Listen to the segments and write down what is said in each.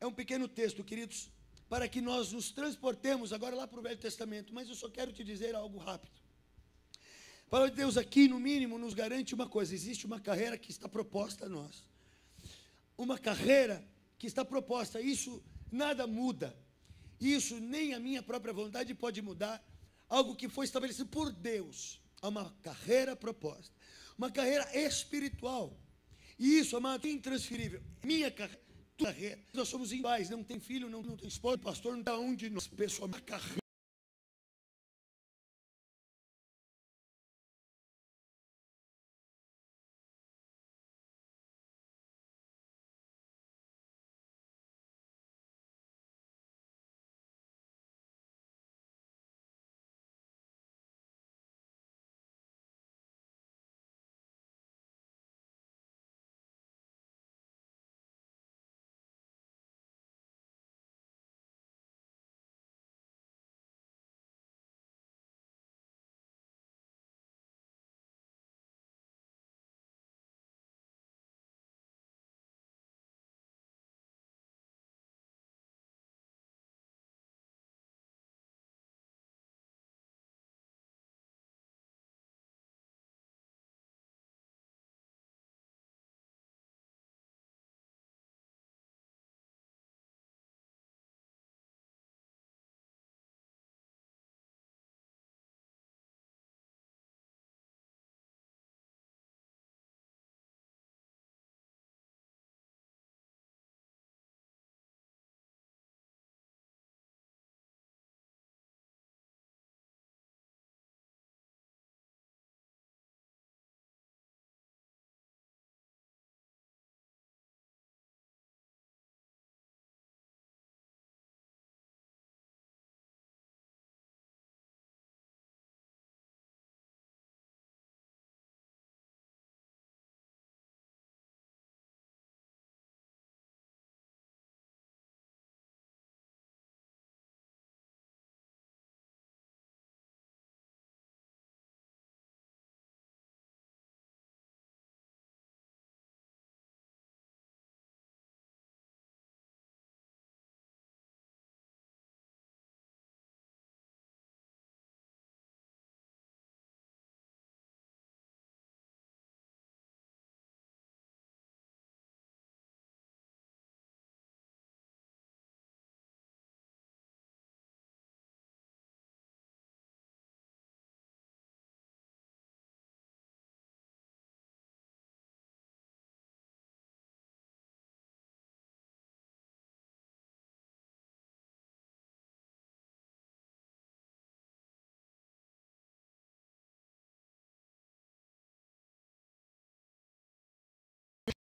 é um pequeno texto, queridos, para que nós nos transportemos agora lá para o Velho Testamento, mas eu só quero te dizer algo rápido. A palavra de Deus aqui, no mínimo, nos garante uma coisa: existe uma carreira que está proposta a nós. Uma carreira que está proposta, isso nada muda. Isso nem a minha própria vontade pode mudar. Algo que foi estabelecido por Deus. Há uma carreira proposta. Uma carreira espiritual. E isso, amado, é intransferível. Minha carreira, tua carreira. Nós somos iguais, não tem filho, não tem esposa, pastor, não está onde nós, pessoal, uma carreira.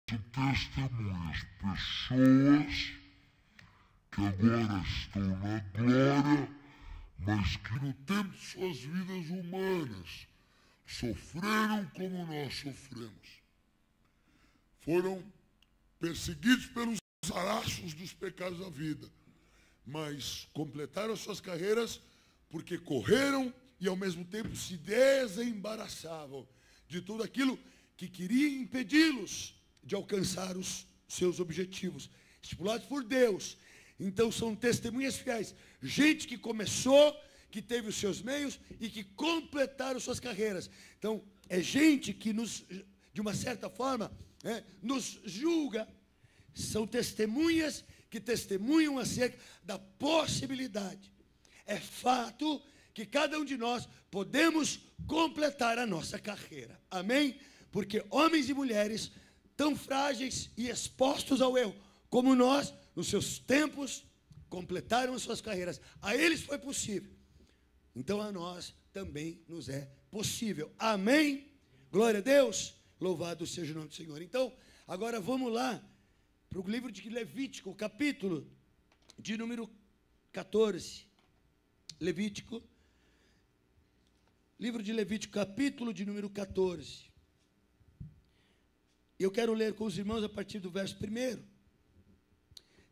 Testemunhas, pessoas que agora estão na glória, mas que no tempo de suas vidas humanas sofreram como nós sofremos. Foram perseguidos pelos araços dos pecados da vida, mas completaram suas carreiras porque correram e ao mesmo tempo se desembaraçavam de tudo aquilo que queria impedi-los de alcançar os seus objetivos, estipulados por Deus. Então são testemunhas fiéis, gente que começou, que teve os seus meios e que completaram suas carreiras. Então é gente que nos, de uma certa forma, nos julga. São testemunhas que testemunham acerca da possibilidade. É fato que cada um de nós podemos completar a nossa carreira. Amém? Porque homens e mulheres tão frágeis e expostos ao erro como nós, nos seus tempos, completaram as suas carreiras. A eles foi possível. Então a nós também nos é possível. Amém? Glória a Deus. Louvado seja o nome do Senhor. Então, agora vamos lá para o livro de Levítico, capítulo de número 14. Levítico. Livro de Levítico, capítulo de número 14. Eu quero ler com os irmãos a partir do verso 1.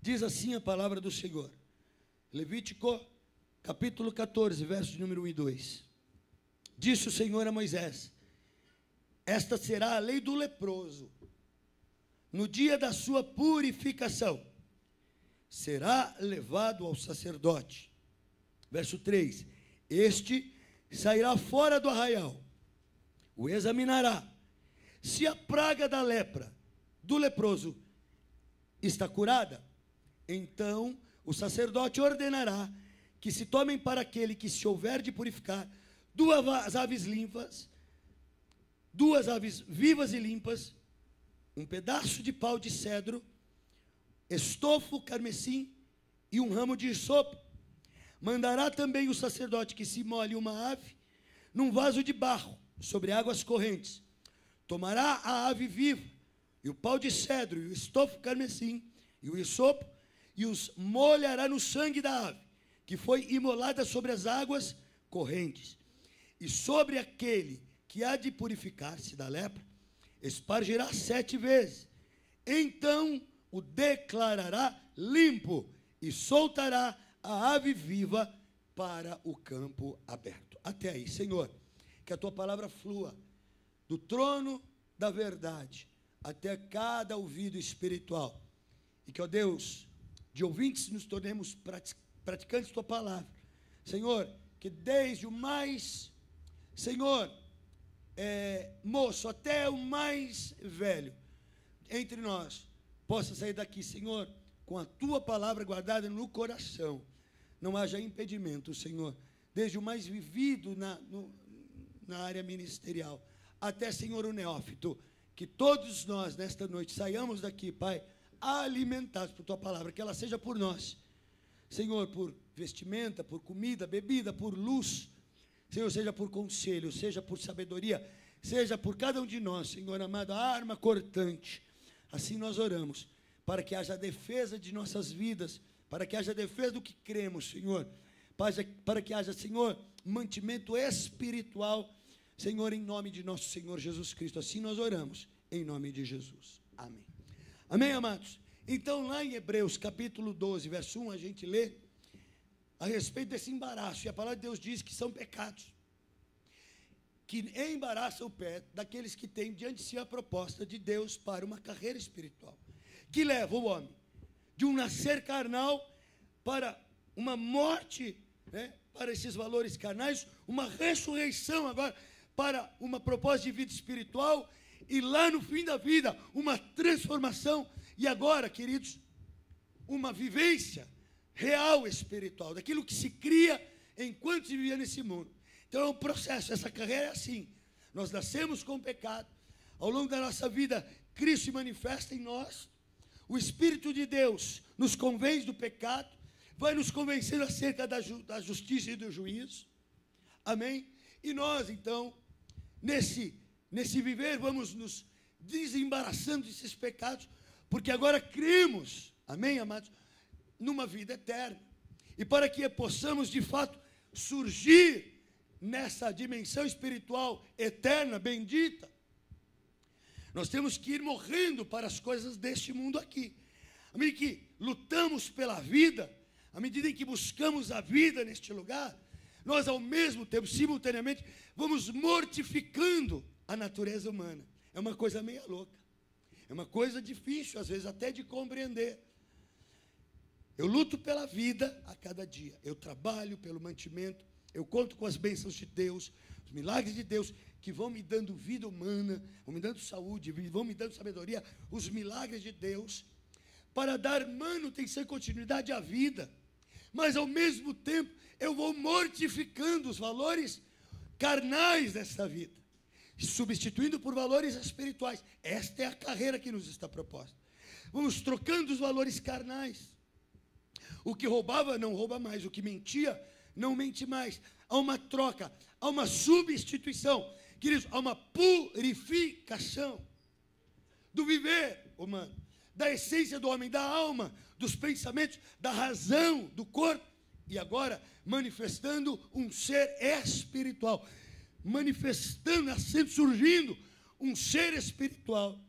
Diz assim a palavra do Senhor. Levítico, capítulo 14, verso de número 1 e 2. Disse o Senhor a Moisés: esta será a lei do leproso, no dia da sua purificação. será levado ao sacerdote. Verso 3: este sairá fora do arraial, o examinará. Se a praga da lepra do leproso está curada, então o sacerdote ordenará que se tomem para aquele que se houver de purificar 2 aves limpas, 2 aves vivas e limpas, um pedaço de pau de cedro, estofo carmesim e um ramo de hisopo. Mandará também o sacerdote que se molhe uma ave num vaso de barro sobre águas correntes. Tomará a ave viva e o pau de cedro e o estofo carmesim e o hisopo e os molhará no sangue da ave que foi imolada sobre as águas correntes. E sobre aquele que há de purificar-se da lepra, espargirá 7 vezes. Então o declarará limpo e soltará a ave viva para o campo aberto. Até aí, Senhor, que a tua palavra flua do trono da verdade até cada ouvido espiritual. E que, ó Deus, de ouvintes nos tornemos praticantes da tua palavra. Senhor, que desde o mais, Senhor, moço até o mais velho entre nós, possa sair daqui, Senhor, com a tua palavra guardada no coração. Não haja impedimento, Senhor, desde o mais vivido na área ministerial, até, Senhor, o neófito, que todos nós, nesta noite, saiamos daqui, Pai, alimentados por tua palavra, que ela seja por nós, Senhor, por vestimenta, por comida, bebida, por luz, Senhor, seja por conselho, seja por sabedoria, seja por cada um de nós, Senhor amado, a arma cortante. Assim nós oramos, para que haja defesa de nossas vidas, para que haja defesa do que cremos, Senhor, para que haja, Senhor, mantimento espiritual, Senhor, em nome de nosso Senhor Jesus Cristo. Assim nós oramos, em nome de Jesus. Amém. Amém, amados? Então, lá em Hebreus, capítulo 12, verso 1, a gente lê a respeito desse embaraço, e a palavra de Deus diz que são pecados, que embaraçam o pé daqueles que têm diante de si a proposta de Deus para uma carreira espiritual, que leva o homem de um nascer carnal para uma morte, para esses valores carnais, uma ressurreição agora para uma proposta de vida espiritual, e lá no fim da vida, uma transformação, e agora, queridos, uma vivência real espiritual, daquilo que se cria enquanto se vivia nesse mundo. Então é um processo, essa carreira é assim, nós nascemos com o pecado, ao longo da nossa vida, Cristo se manifesta em nós, o Espírito de Deus nos convence do pecado, vai nos convencendo acerca da justiça e do juízo, amém? E nós, então, nesse viver, vamos nos desembaraçando desses pecados, porque agora cremos, amém, amados, numa vida eterna. E para que possamos, de fato, surgir nessa dimensão espiritual eterna, bendita, nós temos que ir morrendo para as coisas deste mundo aqui. À medida que lutamos pela vida, à medida em que buscamos a vida neste lugar, nós ao mesmo tempo, simultaneamente, vamos mortificando a natureza humana. É uma coisa meio louca. É uma coisa difícil, às vezes, até de compreender. Eu luto pela vida a cada dia. Eu trabalho pelo mantimento. Eu conto com as bênçãos de Deus, os milagres de Deus, que vão me dando vida humana, vão me dando saúde, vão me dando sabedoria, os milagres de Deus, para dar manutenção e continuidade à vida. Mas, ao mesmo tempo, eu vou mortificando os valores carnais dessa vida, substituindo por valores espirituais. Esta é a carreira que nos está proposta. Vamos trocando os valores carnais. O que roubava não rouba mais, o que mentia não mente mais. Há uma troca, há uma substituição, queridos, há uma purificação do viver humano, da essência do homem, da alma, dos pensamentos, da razão, do corpo, e agora manifestando um ser espiritual, manifestando, nascendo, surgindo um ser espiritual,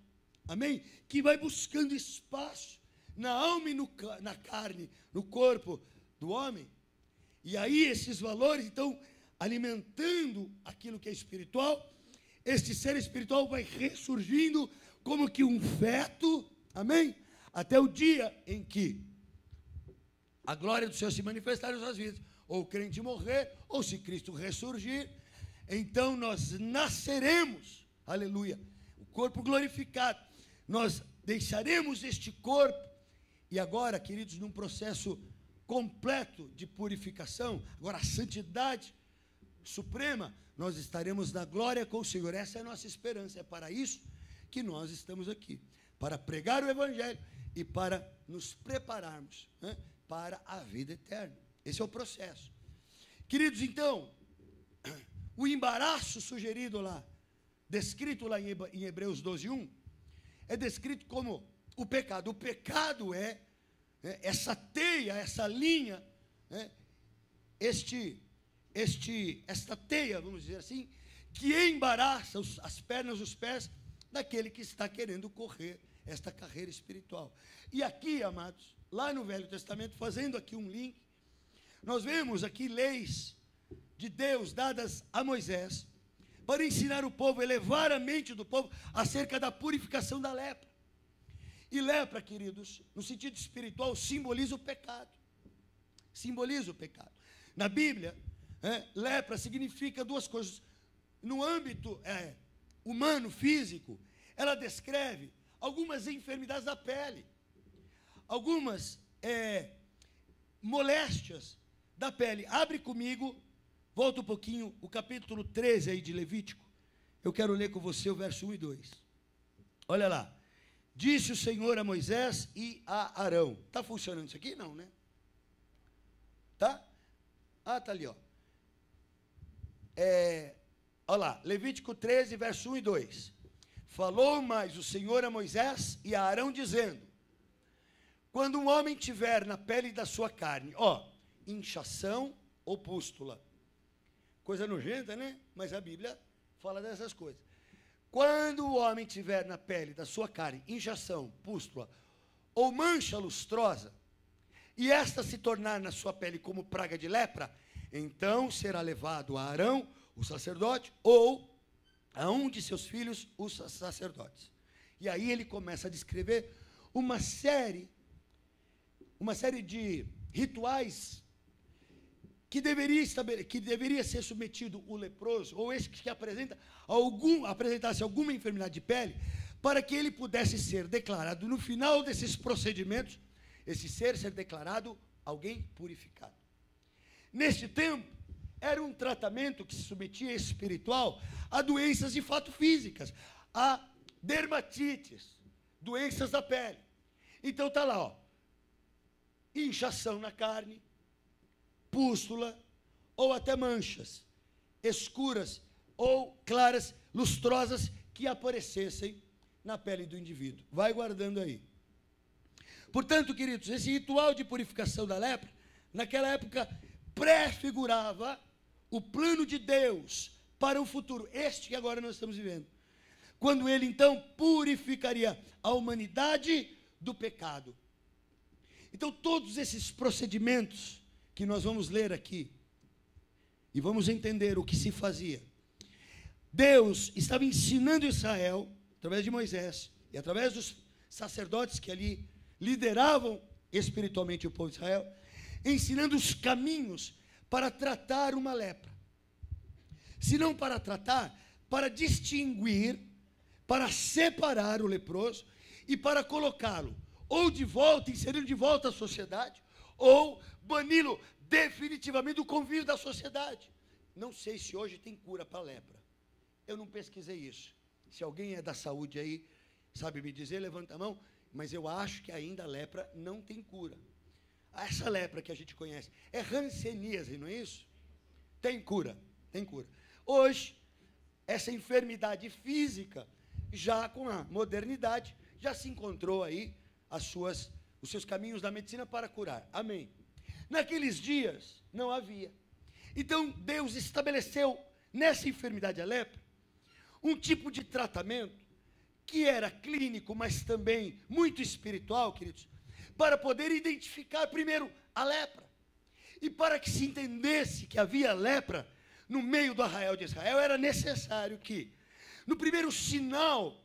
amém? Que vai buscando espaço na alma e na carne, no corpo do homem. E aí esses valores, então, alimentando aquilo que é espiritual, este ser espiritual vai ressurgindo como que um feto, amém? Até o dia em que a glória do Senhor se manifestar em suas vidas, ou o crente morrer, ou se Cristo ressurgir, então nós nasceremos, aleluia, o corpo glorificado, nós deixaremos este corpo, e agora, queridos, num processo completo de purificação, agora a santidade suprema, nós estaremos na glória com o Senhor. Essa é a nossa esperança, é para isso que nós estamos aqui, para pregar o Evangelho e para nos prepararmos, né, para a vida eterna. Esse é o processo. Queridos, então, o embaraço sugerido lá, descrito lá em Hebreus 12:1, é descrito como o pecado. O pecado é essa teia, essa linha, né, esta teia, vamos dizer assim, que embaraça as pernas, os pés daquele que está querendo correr esta carreira espiritual. E aqui, amados, lá no Velho Testamento, fazendo aqui um link, nós vemos aqui leis de Deus dadas a Moisés para ensinar o povo, elevar a mente do povo acerca da purificação da lepra. E lepra, queridos, no sentido espiritual, simboliza o pecado. Simboliza o pecado. Na Bíblia, lepra significa duas coisas. No âmbito humano, físico, ela descreve algumas enfermidades da pele, algumas moléstias da pele. Abre comigo, volta um pouquinho, o capítulo 13 aí de Levítico. Eu quero ler com você o verso 1 e 2. Olha lá. Disse o Senhor a Moisés e a Arão. Está funcionando isso aqui? Não, né? Tá? Ah, está ali, ó. Olha lá, Levítico 13, verso 1 e 2. Falou mais o Senhor a Moisés e a Arão, dizendo: quando um homem tiver na pele da sua carne, inchação ou pústula. Coisa nojenta, né? Mas a Bíblia fala dessas coisas. Quando o homem tiver na pele da sua carne inchação, pústula ou mancha lustrosa, e esta se tornar na sua pele como praga de lepra, então será levado a Arão, o sacerdote, ou a um de seus filhos, os sacerdotes. E aí ele começa a descrever uma série de rituais que deveria ser submetido o leproso, ou esse que apresentasse alguma enfermidade de pele, para que ele pudesse ser declarado, no final desses procedimentos, esse ser declarado alguém purificado. Neste tempo, era um tratamento que se submetia espiritual a doenças de fato físicas, a dermatites, doenças da pele. Então está lá, inchação na carne, pústula, ou até manchas escuras ou claras, lustrosas, que aparecessem na pele do indivíduo. Vai guardando aí. Portanto, queridos, esse ritual de purificação da lepra, naquela época, prefigurava o plano de Deus para o futuro, este que agora nós estamos vivendo, quando ele, então, purificaria a humanidade do pecado. Então, todos esses procedimentos que nós vamos ler aqui, e vamos entender o que se fazia. Deus estava ensinando Israel, através de Moisés, e através dos sacerdotes que ali lideravam espiritualmente o povo de Israel, ensinando os caminhos para tratar uma lepra. Se não para tratar, para distinguir, para separar o leproso e para colocá-lo ou de volta, inseri-lo de volta à sociedade, ou bani-lo definitivamente do convívio da sociedade. Não sei se hoje tem cura para a lepra. Eu não pesquisei isso. Se alguém é da saúde aí, sabe me dizer, levanta a mão, mas eu acho que ainda a lepra não tem cura. Essa lepra que a gente conhece é hanseníase, não é isso? Tem cura, tem cura. Hoje, essa enfermidade física, já com a modernidade, já se encontrou aí os seus caminhos da medicina para curar. Amém. Naqueles dias, não havia. Então, Deus estabeleceu, nessa enfermidade, a lepra, um tipo de tratamento que era clínico, mas também muito espiritual, queridos, para poder identificar primeiro a lepra. E para que se entendesse que havia lepra no meio do arraial de Israel, era necessário que, no primeiro sinal,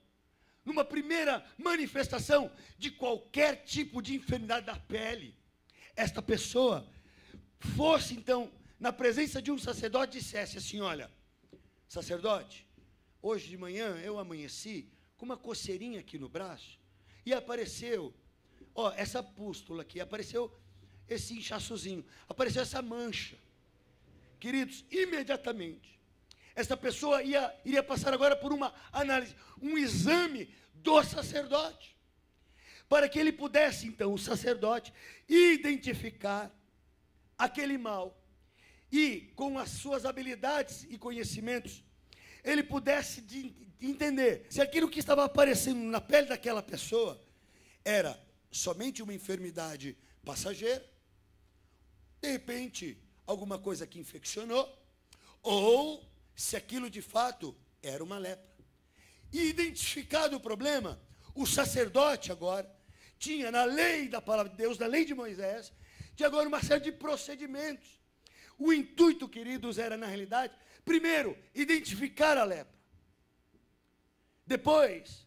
numa primeira manifestação de qualquer tipo de enfermidade da pele, esta pessoa fosse, então, na presença de um sacerdote, dissesse assim: olha, sacerdote, hoje de manhã eu amanheci com uma coceirinha aqui no braço, e apareceu, ó, essa pústula aqui, apareceu esse inchaçozinho, apareceu essa mancha. Queridos, imediatamente, essa pessoa iria passar agora por uma análise, um exame do sacerdote, para que ele pudesse, então, o sacerdote, identificar aquele mal, e com as suas habilidades e conhecimentos, ele pudesse entender se aquilo que estava aparecendo na pele daquela pessoa era somente uma enfermidade passageira, de repente, alguma coisa que infeccionou, ou se aquilo de fato era uma lepra. E identificado o problema, o sacerdote agora tinha na lei da palavra de Deus, na lei de Moisés, tinha agora uma série de procedimentos. O intuito, queridos, era na realidade, primeiro, identificar a lepra. Depois,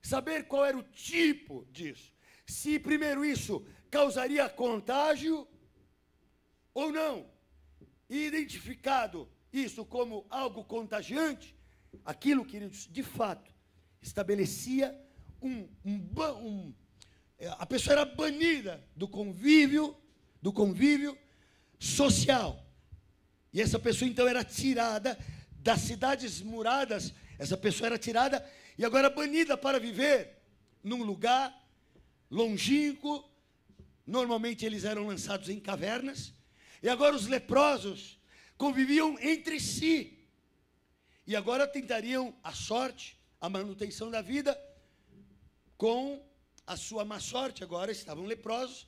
saber qual era o tipo disso. Se primeiro isso causaria contágio ou não. E identificado isso como algo contagiante, aquilo, queridos, de fato, estabelecia a pessoa era banida do convívio social. E essa pessoa, então, era tirada das cidades muradas, essa pessoa era tirada e agora banida para viver num lugar longínquo. Normalmente eles eram lançados em cavernas, e agora os leprosos conviviam entre si, e agora tentariam a sorte, a manutenção da vida, com a sua má sorte. Agora estavam leprosos,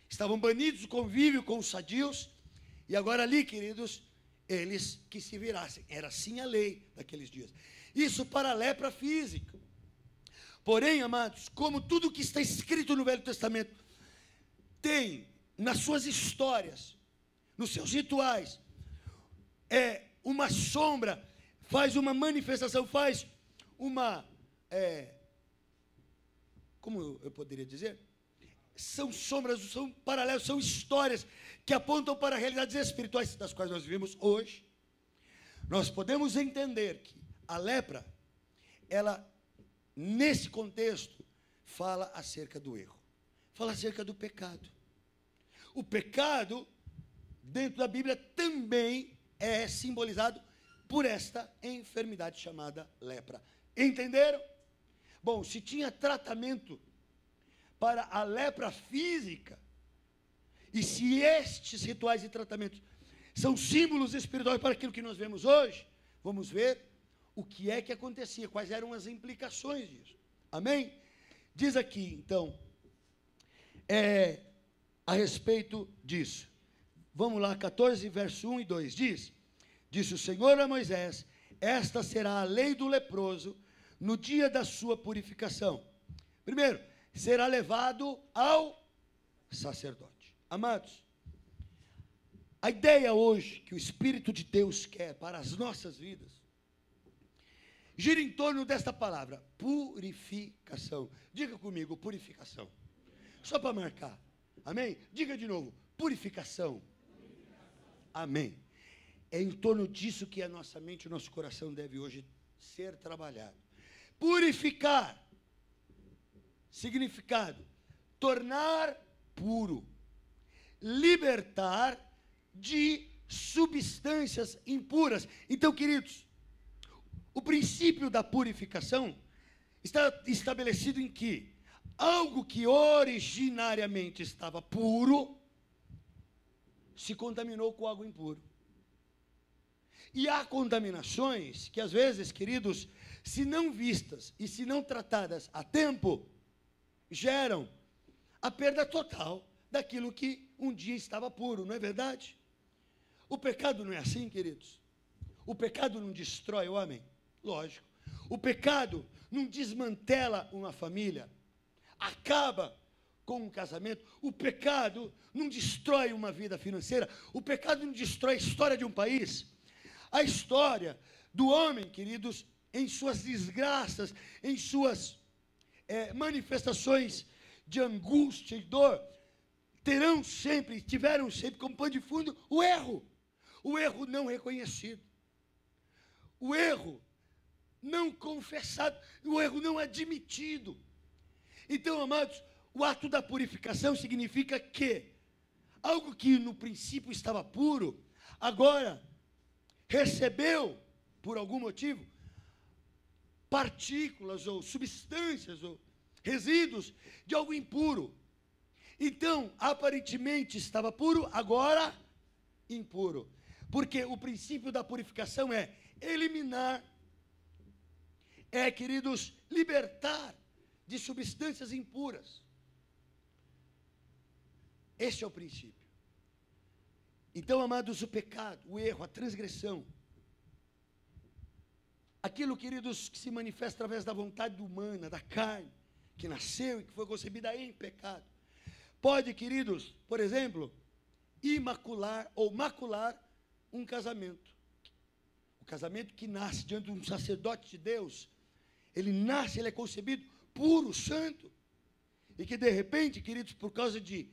estavam banidos do convívio com os sadios, e agora ali, queridos, eles que se virassem. Era assim a lei daqueles dias. Isso para a lepra física. Porém, amados, como tudo que está escrito no Velho Testamento tem nas suas histórias, nos seus rituais, uma sombra, faz uma manifestação, faz uma, como eu poderia dizer? São sombras, são paralelos, são histórias que apontam para realidades espirituais das quais nós vivemos hoje. Nós podemos entender que a lepra, ela, nesse contexto, fala acerca do erro, fala acerca do pecado. O pecado, dentro da Bíblia, também é simbolizado por esta enfermidade chamada lepra. Entenderam? Bom, se tinha tratamento para a lepra física, e se estes rituais e tratamentos são símbolos espirituais para aquilo que nós vemos hoje, vamos ver o que é que acontecia, quais eram as implicações disso. Amém? Diz aqui, então, a respeito disso. Vamos lá, 14, verso 1 e 2, disse o Senhor a Moisés: esta será a lei do leproso no dia da sua purificação. Primeiro, será levado ao sacerdote. Amados, a ideia hoje que o Espírito de Deus quer para as nossas vidas gira em torno desta palavra, purificação. Diga comigo, purificação. Só para marcar. Amém? Diga de novo, purificação. Amém. É em torno disso que a nossa mente e o nosso coração deve hoje ser trabalhado. Purificar. Significado: tornar puro. Libertar de substâncias impuras. Então, queridos, o princípio da purificação está estabelecido em que algo que originariamente estava puro se contaminou com algo impuro. E há contaminações que, às vezes, queridos, se não vistas e se não tratadas a tempo, geram a perda total daquilo que um dia estava puro, não é verdade? O pecado não é assim, queridos? O pecado não destrói o homem? Lógico. O pecado não desmantela uma família, acaba com um casamento. O pecado não destrói uma vida financeira. O pecado não destrói a história de um país. A história do homem, queridos, em suas desgraças, em suas manifestações de angústia e dor, tiveram sempre como pano de fundo o erro não reconhecido, o erro não confessado, o erro não admitido. Então, amados, o ato da purificação significa que algo que no princípio estava puro, agora recebeu, por algum motivo, partículas ou substâncias ou resíduos de algo impuro. Então, aparentemente estava puro, agora impuro. Porque o princípio da purificação é eliminar, queridos, libertar de substâncias impuras. Este é o princípio. Então, amados, o pecado, o erro, a transgressão, aquilo, queridos, que se manifesta através da vontade humana, da carne, que nasceu e que foi concebida em pecado, pode, queridos, por exemplo, imacular ou macular um casamento. O casamento que nasce diante de um sacerdote de Deus, ele nasce, ele é concebido puro, santo, e que de repente, queridos, por causa de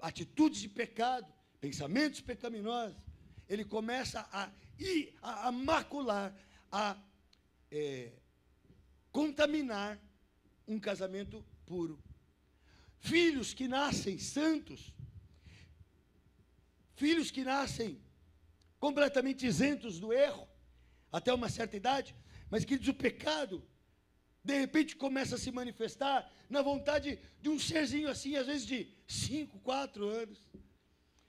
atitudes de pecado, pensamentos pecaminosos, ele começa a macular, a contaminar um casamento puro. Filhos que nascem santos, filhos que nascem completamente isentos do erro, até uma certa idade, mas, queridos, o pecado, de repente, começa a se manifestar na vontade de um serzinho assim, às vezes de 5, 4 anos.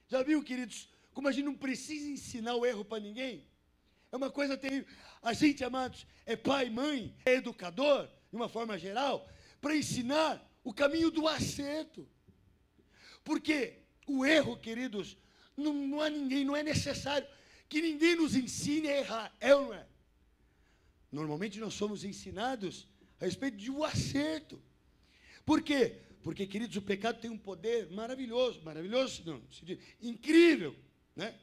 Já viu, queridos, como a gente não precisa ensinar o erro para ninguém? É uma coisa terrível. A gente, amados, é pai, mãe, é educador, de uma forma geral, para ensinar o caminho do acerto. Porque o erro, queridos, não há ninguém, não é necessário que ninguém nos ensine a errar, é ou não é? Normalmente nós somos ensinados a respeito de um acerto. Por quê? Porque, queridos, o pecado tem um poder maravilhoso, não, incrível, né?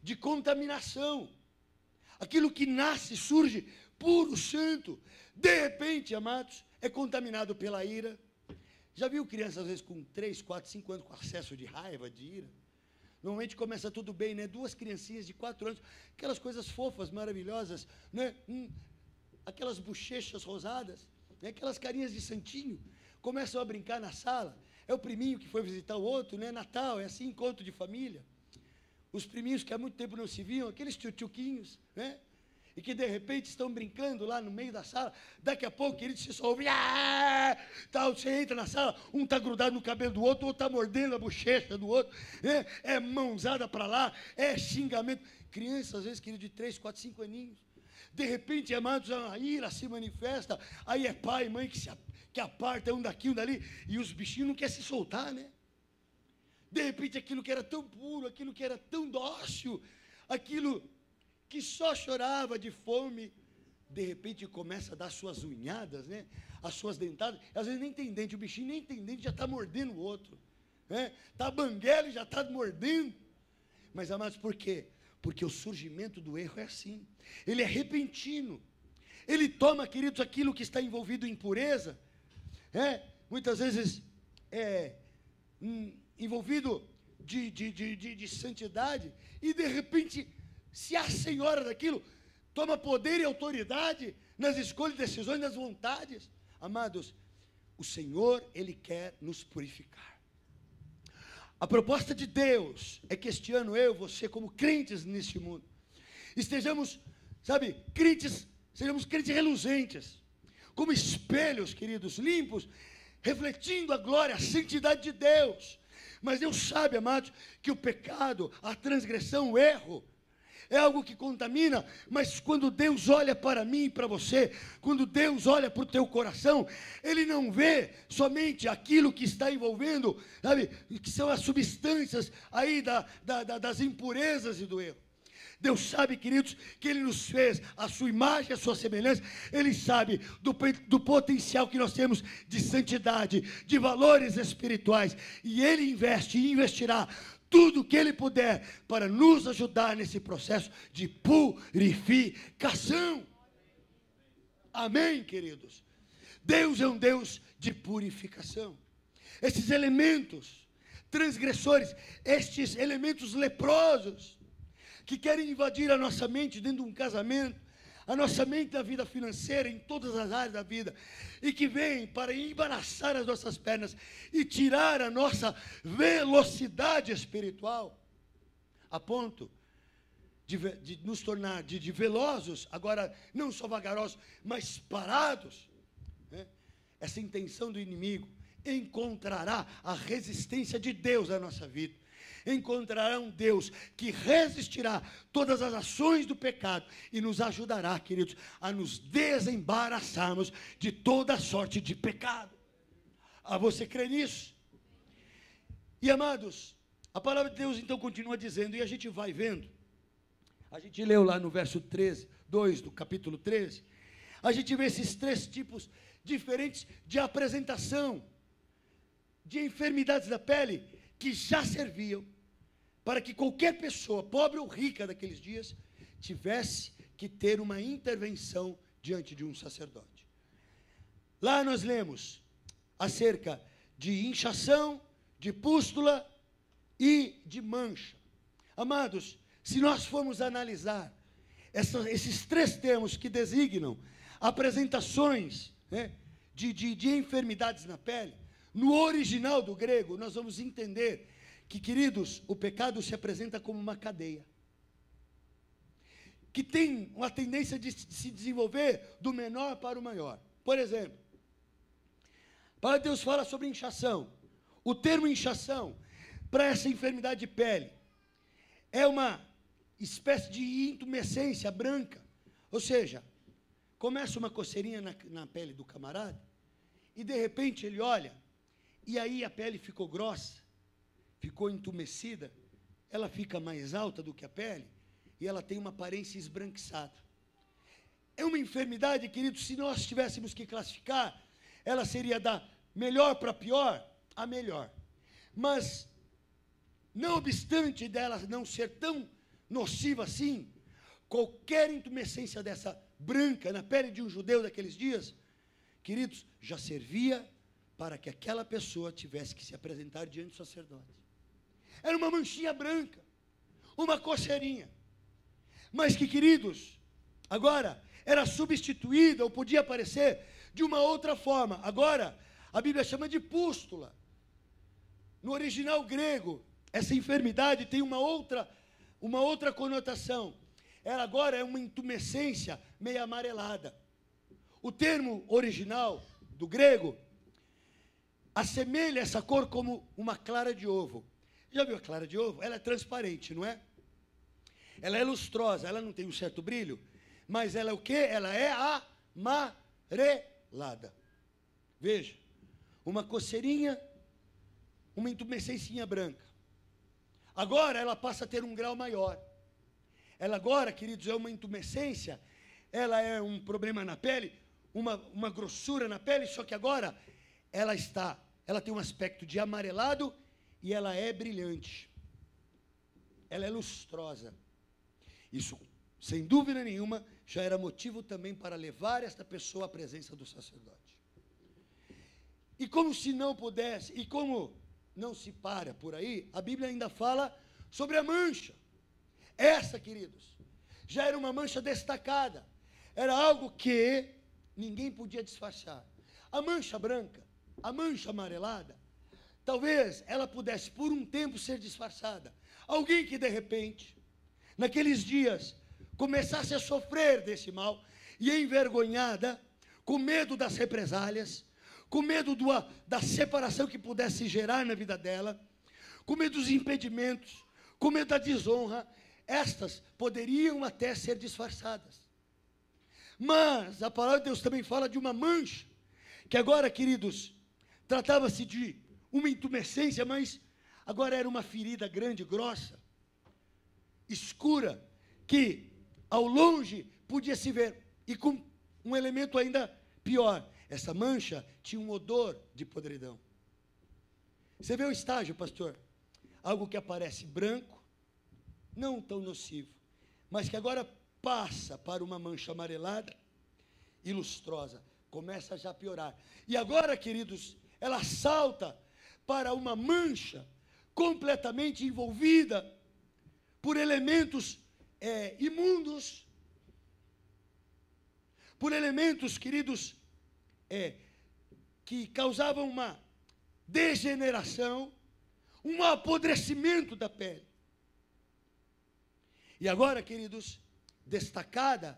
De contaminação. Aquilo que nasce, surge puro, santo, de repente, amados, é contaminado pela ira. Já viu crianças, às vezes, com 3, 4, 5 anos, com acesso de raiva, de ira? Normalmente começa tudo bem, né? 2 criancinhas de 4 anos, aquelas coisas fofas, maravilhosas, né? Aquelas bochechas rosadas, né? Aquelas carinhas de santinho, começam a brincar na sala. É o priminho que foi visitar o outro, né? Natal, é assim, encontro de família. Os priminhos que há muito tempo não se viam, aqueles tchutchuquinhos, né? E que de repente estão brincando lá no meio da sala. Daqui a pouco, querido, você só ouve, tal, você entra na sala, um está grudado no cabelo do outro, outro está mordendo a bochecha do outro, né? É mãozada para lá, é xingamento. Crianças, às vezes, querido, de 3, 4, 5 aninhos. De repente, amados, a ira se manifesta, aí é pai e mãe que aparta um daqui, um dali, e os bichinhos não querem se soltar, né? De repente, aquilo que era tão puro, aquilo que era tão dócil, aquilo que só chorava de fome, de repente começa a dar suas unhadas, né? As suas dentadas, às vezes nem tem dente, o bichinho nem tem dente, já está mordendo o outro, né? Está banguela e já está mordendo. Mas, amados, por quê? Porque o surgimento do erro é assim, ele é repentino, ele toma, queridos, aquilo que está envolvido em pureza, muitas vezes envolvido de santidade, e de repente se a senhora daquilo toma poder e autoridade nas escolhas, decisões, nas vontades. Amados, o Senhor, Ele quer nos purificar. A proposta de Deus é que este ano eu, você, como crentes neste mundo, estejamos, sejamos crentes reluzentes, como espelhos, queridos, limpos, refletindo a glória, a santidade de Deus. Mas Deus sabe, amados, que o pecado, a transgressão, o erro, é algo que contamina, mas quando Deus olha para mim e para você, quando Deus olha para o teu coração, Ele não vê somente aquilo que está envolvendo, que são as substâncias aí das impurezas e do erro. Deus sabe, queridos, que Ele nos fez a sua imagem, a sua semelhança. Ele sabe do potencial que nós temos de santidade, de valores espirituais, e Ele investe e investirá tudo o que Ele puder para nos ajudar nesse processo de purificação. Amém, queridos? Deus é um Deus de purificação. Esses elementos transgressores, estes elementos leprosos, que querem invadir a nossa mente dentro de um casamento, a nossa mente na vida financeira, em todas as áreas da vida, e que vêm para embaraçar as nossas pernas e tirar a nossa velocidade espiritual, a ponto de nos tornar de velozes, agora não só vagarosos, mas parados, né? Essa intenção do inimigo encontrará a resistência de Deus na nossa vida. Encontrará um Deus que resistirá todas as ações do pecado e nos ajudará, queridos, a nos desembaraçarmos de toda sorte de pecado. Você crê nisso? E amados, a palavra de Deus então continua dizendo, e a gente vai vendo, a gente leu lá no verso 2 do capítulo 13, a gente vê esses 3 tipos diferentes de apresentação de enfermidades da pele que já serviam para que qualquer pessoa, pobre ou rica daqueles dias, tivesse que ter uma intervenção diante de um sacerdote. Lá nós lemos acerca de inchação, de pústula e de mancha. Amados, se nós formos analisar esses 3 termos que designam apresentações, né, de enfermidades na pele, no original do grego, nós vamos entender que, queridos, o pecado se apresenta como uma cadeia, que tem uma tendência de se desenvolver do menor para o maior. Por exemplo, a palavra de Deus fala sobre inchação. O termo inchação, para essa enfermidade de pele, é uma espécie de intumescência branca, ou seja, começa uma coceirinha na pele do camarada, e de repente ele olha, e aí a pele ficou grossa, ficou entumecida, ela fica mais alta do que a pele, e ela tem uma aparência esbranquiçada. É uma enfermidade, queridos, se nós tivéssemos que classificar, ela seria da melhor para pior, a melhor. Mas, não obstante dela não ser tão nociva assim, qualquer intumescência dessa branca na pele de um judeu daqueles dias, queridos, já servia para que aquela pessoa tivesse que se apresentar diante do sacerdote. Era uma manchinha branca, uma coceirinha, mas que, queridos, agora era substituída ou podia aparecer de uma outra forma. Agora, a Bíblia chama de pústula. No original grego, essa enfermidade tem uma outra conotação. Ela agora é uma intumescência meio amarelada. O termo original do grego assemelha essa cor como uma clara de ovo. Já viu a clara de ovo? Ela é transparente, não é? Ela é lustrosa, ela não tem um certo brilho, mas ela é o quê? Ela é amarelada. Veja, uma coceirinha, uma intumescência branca. Agora ela passa a ter um grau maior. Ela agora, queridos, é uma intumescência, ela é um problema na pele, uma grossura na pele, só que agora ela tem um aspecto de amarelado e ela é brilhante. Ela é lustrosa. Isso, sem dúvida nenhuma, já era motivo também para levar esta pessoa à presença do sacerdote. E como se não pudesse, e como não se para por aí, a Bíblia ainda fala sobre a mancha. Essa, queridos, já era uma mancha destacada. Era algo que ninguém podia disfarçar. A mancha branca, a mancha amarelada, talvez ela pudesse por um tempo ser disfarçada. Alguém que de repente, naqueles dias, começasse a sofrer desse mal e envergonhada, com medo das represálias, com medo da separação que pudesse gerar na vida dela, com medo dos impedimentos, com medo da desonra, estas poderiam até ser disfarçadas. Mas a palavra de Deus também fala de uma mancha, que agora, queridos, tratava-se de uma intumescência, mas agora era uma ferida grande, grossa, escura, que ao longe podia se ver, e com um elemento ainda pior, essa mancha tinha um odor de podridão. Você vê o estágio, pastor? Algo que aparece branco, não tão nocivo, mas que agora passa para uma mancha amarelada e lustrosa, começa já a piorar. E agora, queridos, ela salta para uma mancha completamente envolvida por elementos imundos, por elementos, queridos, que causavam uma degeneração, um apodrecimento da pele. E agora, queridos, destacada,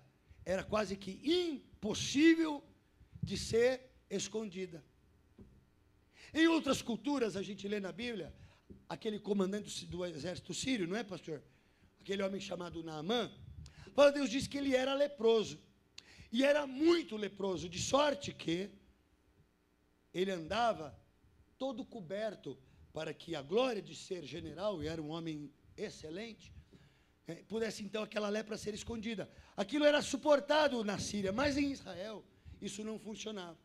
era quase que impossível de ser escondida. Em outras culturas, a gente lê na Bíblia, aquele comandante do exército sírio, não é, pastor? Aquele homem chamado Naamã. A palavra de Deus diz que ele era leproso. E era muito leproso, de sorte que ele andava todo coberto, para que a glória de ser general, e era um homem excelente, pudesse então aquela lepra ser escondida. Aquilo era suportado na Síria, mas em Israel isso não funcionava.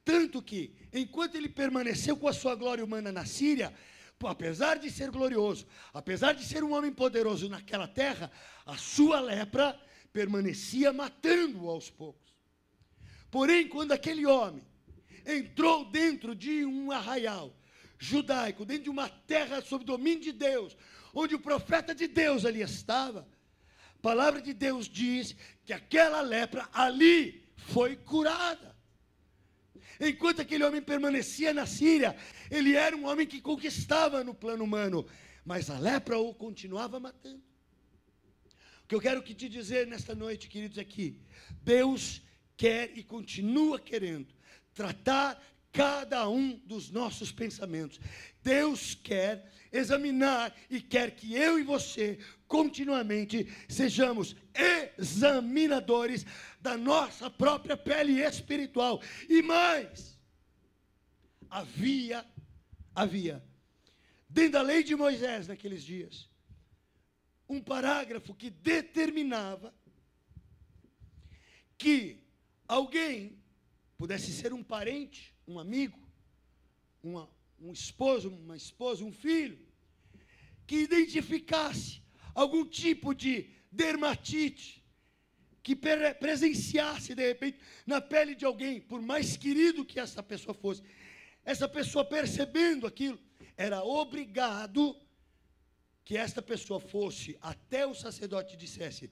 Tanto que, enquanto ele permaneceu com a sua glória humana na Síria, apesar de ser glorioso, apesar de ser um homem poderoso naquela terra, a sua lepra permanecia matando-o aos poucos. Porém, quando aquele homem entrou dentro de um arraial judaico, dentro de uma terra sob domínio de Deus, onde o profeta de Deus ali estava, a palavra de Deus diz que aquela lepra ali foi curada. Enquanto aquele homem permanecia na Síria, ele era um homem que conquistava no plano humano, mas a lepra o continuava matando. O que eu quero te dizer nesta noite, queridos, é que Deus quer e continua querendo tratar cada um dos nossos pensamentos. Deus quer examinar e quer que eu e você continuamente sejamos examinadores da nossa própria pele espiritual. E mais, havia dentro da lei de Moisés naqueles dias um parágrafo que determinava que alguém pudesse ser um parente, um amigo, um esposo, uma esposa, um filho, que identificasse algum tipo de dermatite, que presenciasse, de repente, na pele de alguém, por mais querido que essa pessoa fosse, essa pessoa percebendo aquilo, era obrigado que esta pessoa fosse até o sacerdote e dissesse: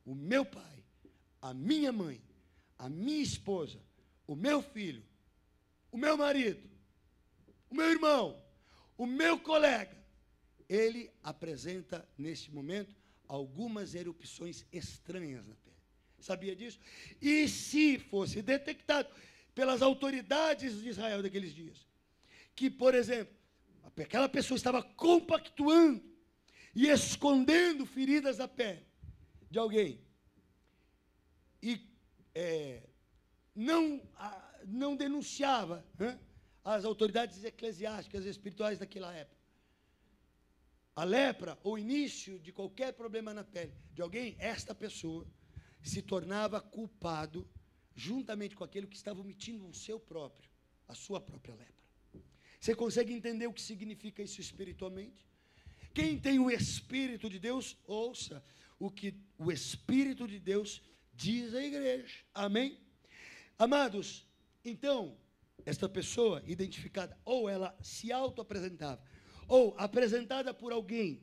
o meu pai, a minha mãe, a minha esposa, o meu filho, o meu marido, o meu irmão, o meu colega, ele apresenta, neste momento, algumas erupções estranhas na pele. Sabia disso? E se fosse detectado pelas autoridades de Israel daqueles dias, que, por exemplo, aquela pessoa estava compactuando e escondendo feridas da pele de alguém, e não denunciava as autoridades eclesiásticas e espirituais daquela época, a lepra, ou início de qualquer problema na pele de alguém, esta pessoa se tornava culpado juntamente com aquele que estava omitindo a sua própria lepra. Você consegue entender o que significa isso espiritualmente? Quem tem o Espírito de Deus, ouça o que o Espírito de Deus diz à igreja. Amém? Amados, então, esta pessoa identificada, ou ela se auto-apresentava, ou apresentada por alguém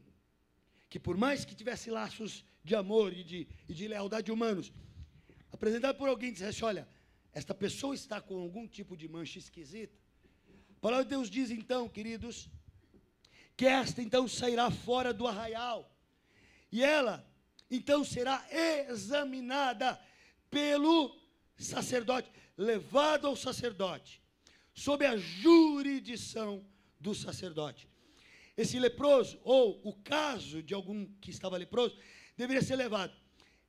que, por mais que tivesse laços de amor e de lealdade humanos, apresentada por alguém que dissesse: olha, esta pessoa está com algum tipo de mancha esquisita. A palavra de Deus diz então, queridos, que esta então sairá fora do arraial, e ela então será examinada pelo sacerdote, levado ao sacerdote, sob a jurisdição do sacerdote. Esse leproso, ou o caso de algum que estava leproso, deveria ser levado.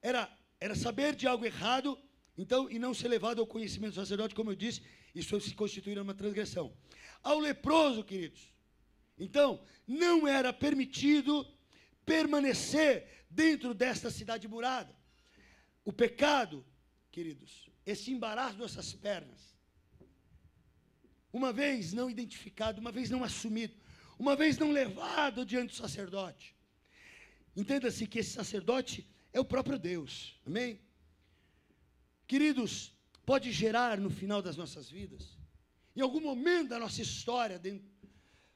Era saber de algo errado, então, e não ser levado ao conhecimento do sacerdote, como eu disse, isso se constituiria uma transgressão. Ao leproso, queridos, então, não era permitido permanecer dentro desta cidade murada. O pecado, queridos, esse embaraço dessas pernas, uma vez não identificado, uma vez não assumido, uma vez não levado diante do sacerdote, entenda-se que esse sacerdote é o próprio Deus, amém? Queridos, pode gerar no final das nossas vidas, em algum momento da nossa história,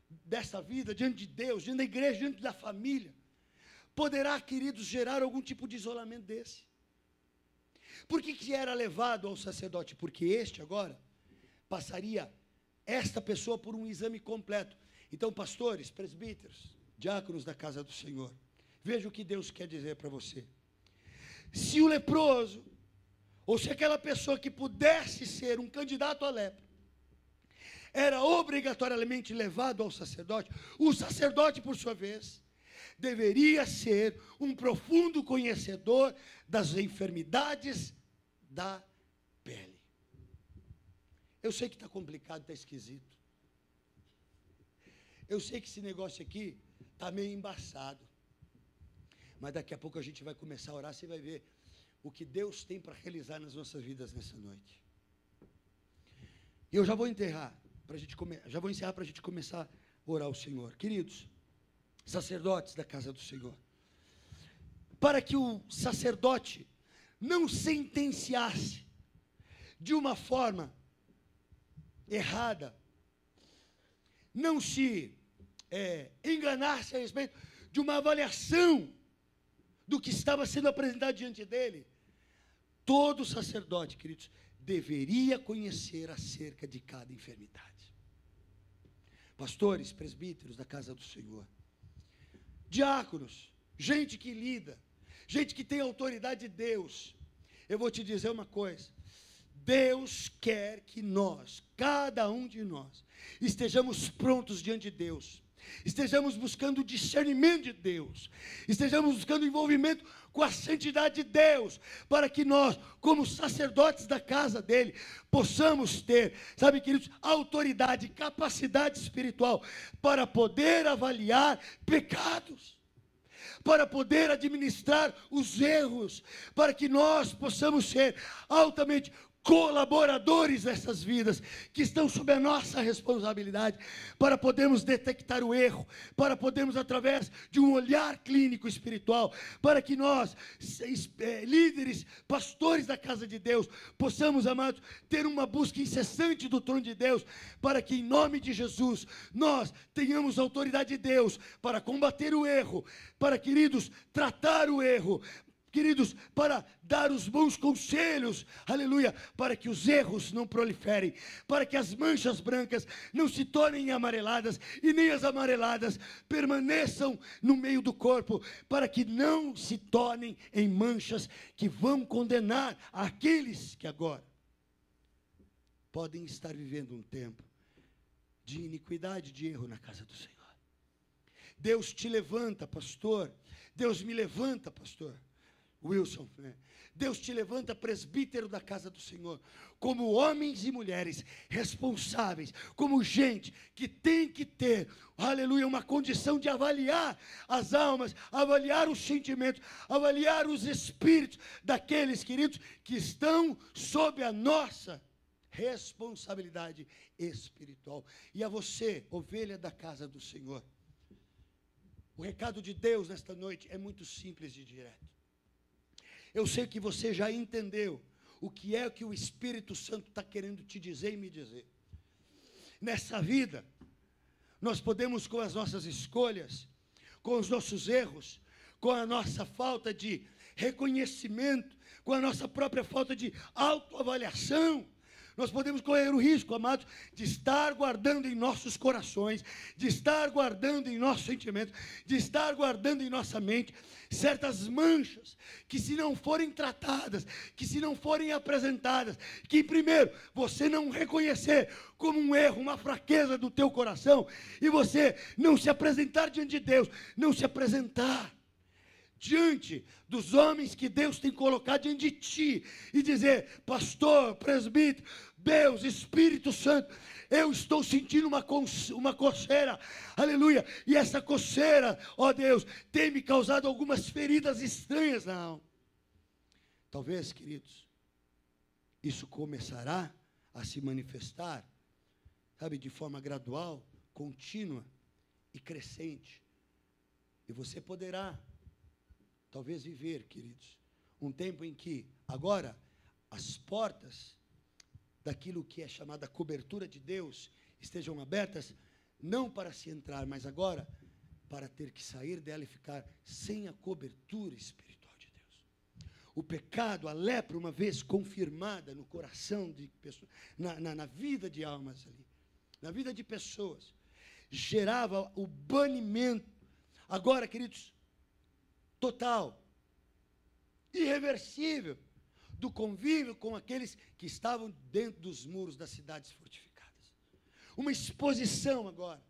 dessa vida, diante de Deus, diante da igreja, diante da família, poderá, queridos, gerar algum tipo de isolamento desse. Por que era levado ao sacerdote? Porque este agora passaria esta pessoa por um exame completo. Então, pastores, presbíteros, diáconos da casa do Senhor, veja o que Deus quer dizer para você. Se o leproso, ou se aquela pessoa que pudesse ser um candidato à lepra, era obrigatoriamente levado ao sacerdote, o sacerdote, por sua vez, deveria ser um profundo conhecedor das enfermidades da pele. Eu sei que está complicado, está esquisito. Eu sei que esse negócio aqui está meio embaçado. Mas daqui a pouco a gente vai começar a orar, você vai ver o que Deus tem para realizar nas nossas vidas nessa noite. E eu já vou encerrar para a gente começar a orar ao Senhor. Queridos, sacerdotes da casa do Senhor, para que o sacerdote não sentenciasse de uma forma errada, não se enganasse a respeito de uma avaliação do que estava sendo apresentado diante dele, todo sacerdote, queridos, deveria conhecer acerca de cada enfermidade. Pastores, presbíteros da casa do Senhor, diáconos, gente que lida, gente que tem autoridade de Deus, eu vou te dizer uma coisa: Deus quer que nós, cada um de nós, estejamos prontos diante de Deus, estejamos buscando o discernimento de Deus, estejamos buscando o envolvimento com a santidade de Deus, para que nós, como sacerdotes da casa dele, possamos ter, sabe, queridos, autoridade, capacidade espiritual, para poder avaliar pecados, para poder administrar os erros, para que nós possamos ser altamente colaboradores dessas vidas que estão sob a nossa responsabilidade, para podermos detectar o erro, para podermos, através de um olhar clínico espiritual, para que nós, líderes, pastores da casa de Deus, possamos, amados, ter uma busca incessante do trono de Deus, para que, em nome de Jesus, nós tenhamos autoridade de Deus para combater o erro, para, queridos, tratar o erro, queridos, para dar os bons conselhos, aleluia, para que os erros não proliferem, para que as manchas brancas não se tornem amareladas, e nem as amareladas permaneçam no meio do corpo, para que não se tornem em manchas que vão condenar aqueles que agora podem estar vivendo um tempo de iniquidade, de erro na casa do Senhor. Deus te levanta, pastor, Deus me levanta, pastor Wilson, Deus te levanta, presbítero da casa do Senhor, como homens e mulheres responsáveis, como gente que tem que ter, aleluia, uma condição de avaliar as almas, avaliar os sentimentos, avaliar os espíritos daqueles, queridos, que estão sob a nossa responsabilidade espiritual. E a você, ovelha da casa do Senhor, o recado de Deus nesta noite é muito simples e direto. Eu sei que você já entendeu o que é que o Espírito Santo está querendo te dizer e me dizer. Nessa vida, nós podemos, com as nossas escolhas, com os nossos erros, com a nossa falta de reconhecimento, com a nossa própria falta de autoavaliação, nós podemos correr o risco, amados, de estar guardando em nossos corações, de estar guardando em nossos sentimentos, de estar guardando em nossa mente certas manchas que, se não forem tratadas, que se não forem apresentadas, que primeiro você não reconhecer como um erro, uma fraqueza do teu coração, e você não se apresentar diante de Deus, não se apresentar diante dos homens que Deus tem colocado diante de ti, e dizer: pastor, presbítero, Deus, Espírito Santo, eu estou sentindo uma coceira, aleluia, e essa coceira, ó Deus, tem me causado algumas feridas estranhas na alma. Talvez, queridos, isso começará a se manifestar, sabe, de forma gradual, contínua e crescente, e você poderá talvez viver, queridos, um tempo em que agora as portas daquilo que é chamada cobertura de Deus estejam abertas, não para se entrar, mas agora para ter que sair dela e ficar sem a cobertura espiritual de Deus. O pecado, a lepra, uma vez confirmada no coração de pessoas, na vida de almas ali, na vida de pessoas, gerava o banimento, agora, queridos, total, irreversível, do convívio com aqueles que estavam dentro dos muros das cidades fortificadas. Uma exposição agora,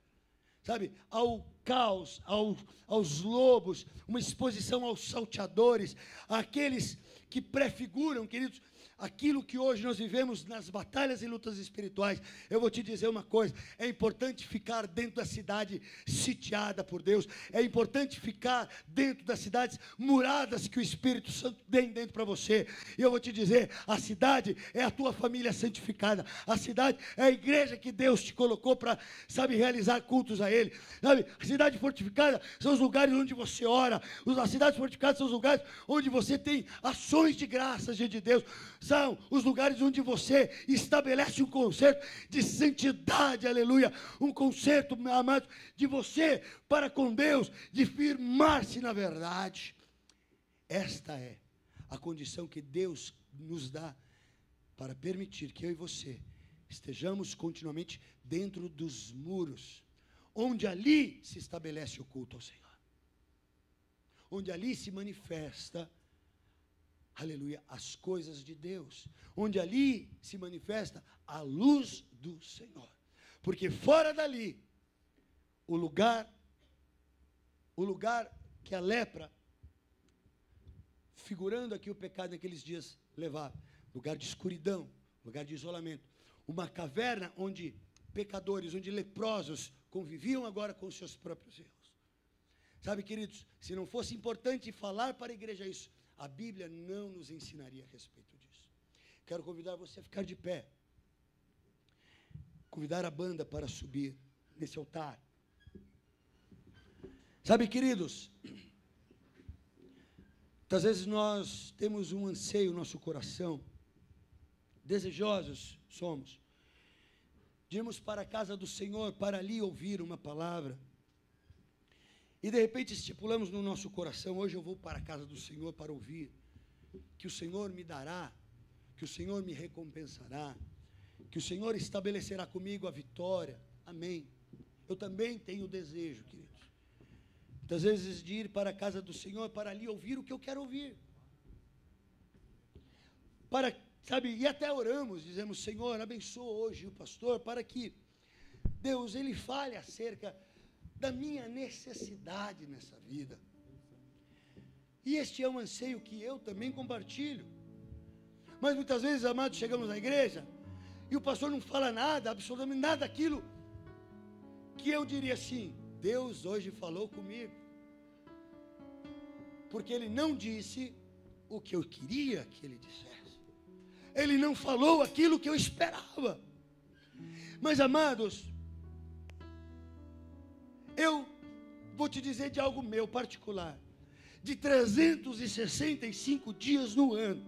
sabe, ao caos, aos lobos, uma exposição aos salteadores, àqueles que prefiguram, queridos, aquilo que hoje nós vivemos nas batalhas e lutas espirituais. Eu vou te dizer uma coisa, é importante ficar dentro da cidade sitiada por Deus, é importante ficar dentro das cidades muradas que o Espírito Santo tem dentro para você. E eu vou te dizer, a cidade é a tua família santificada, a cidade é a igreja que Deus te colocou para, sabe, realizar cultos a Ele, sabe, a cidade fortificada são os lugares onde você ora, as cidades fortificadas são os lugares onde você tem ações de graça diante de Deus, são os lugares onde você estabelece um concerto de santidade, aleluia, um concerto, amado, de você para com Deus, de firmar-se na verdade. Esta é a condição que Deus nos dá para permitir que eu e você estejamos continuamente dentro dos muros, onde ali se estabelece o culto ao Senhor, onde ali se manifesta, aleluia, as coisas de Deus, onde ali se manifesta a luz do Senhor, porque fora dali, o lugar que a lepra, figurando aqui o pecado naqueles dias, levava, lugar de escuridão, lugar de isolamento, uma caverna onde pecadores, onde leprosos conviviam agora com os seus próprios erros. Sabe, queridos, se não fosse importante falar para a igreja isso, a Bíblia não nos ensinaria a respeito disso. Quero convidar você a ficar de pé. Convidar a banda para subir nesse altar. Sabe, queridos, muitas vezes nós temos um anseio no nosso coração, desejosos somos, de irmos para a casa do Senhor, para ali ouvir uma palavra. E de repente estipulamos no nosso coração, hoje eu vou para a casa do Senhor para ouvir, que o Senhor me dará, que o Senhor me recompensará, que o Senhor estabelecerá comigo a vitória, amém. Eu também tenho desejo, queridos, muitas vezes de ir para a casa do Senhor, para ali ouvir o que eu quero ouvir, para, sabe, e até oramos, dizemos, Senhor, abençoa hoje o pastor, para que Deus, Ele fale acerca da minha necessidade nessa vida. E este é um anseio que eu também compartilho. Mas muitas vezes, amados, chegamos na igreja e o pastor não fala nada, absolutamente nada daquilo que eu diria assim, Deus hoje falou comigo. Porque Ele não disse o que eu queria que Ele dissesse. Ele não falou aquilo que eu esperava. Mas, amados, eu vou te dizer de algo meu particular. De 365 dias no ano,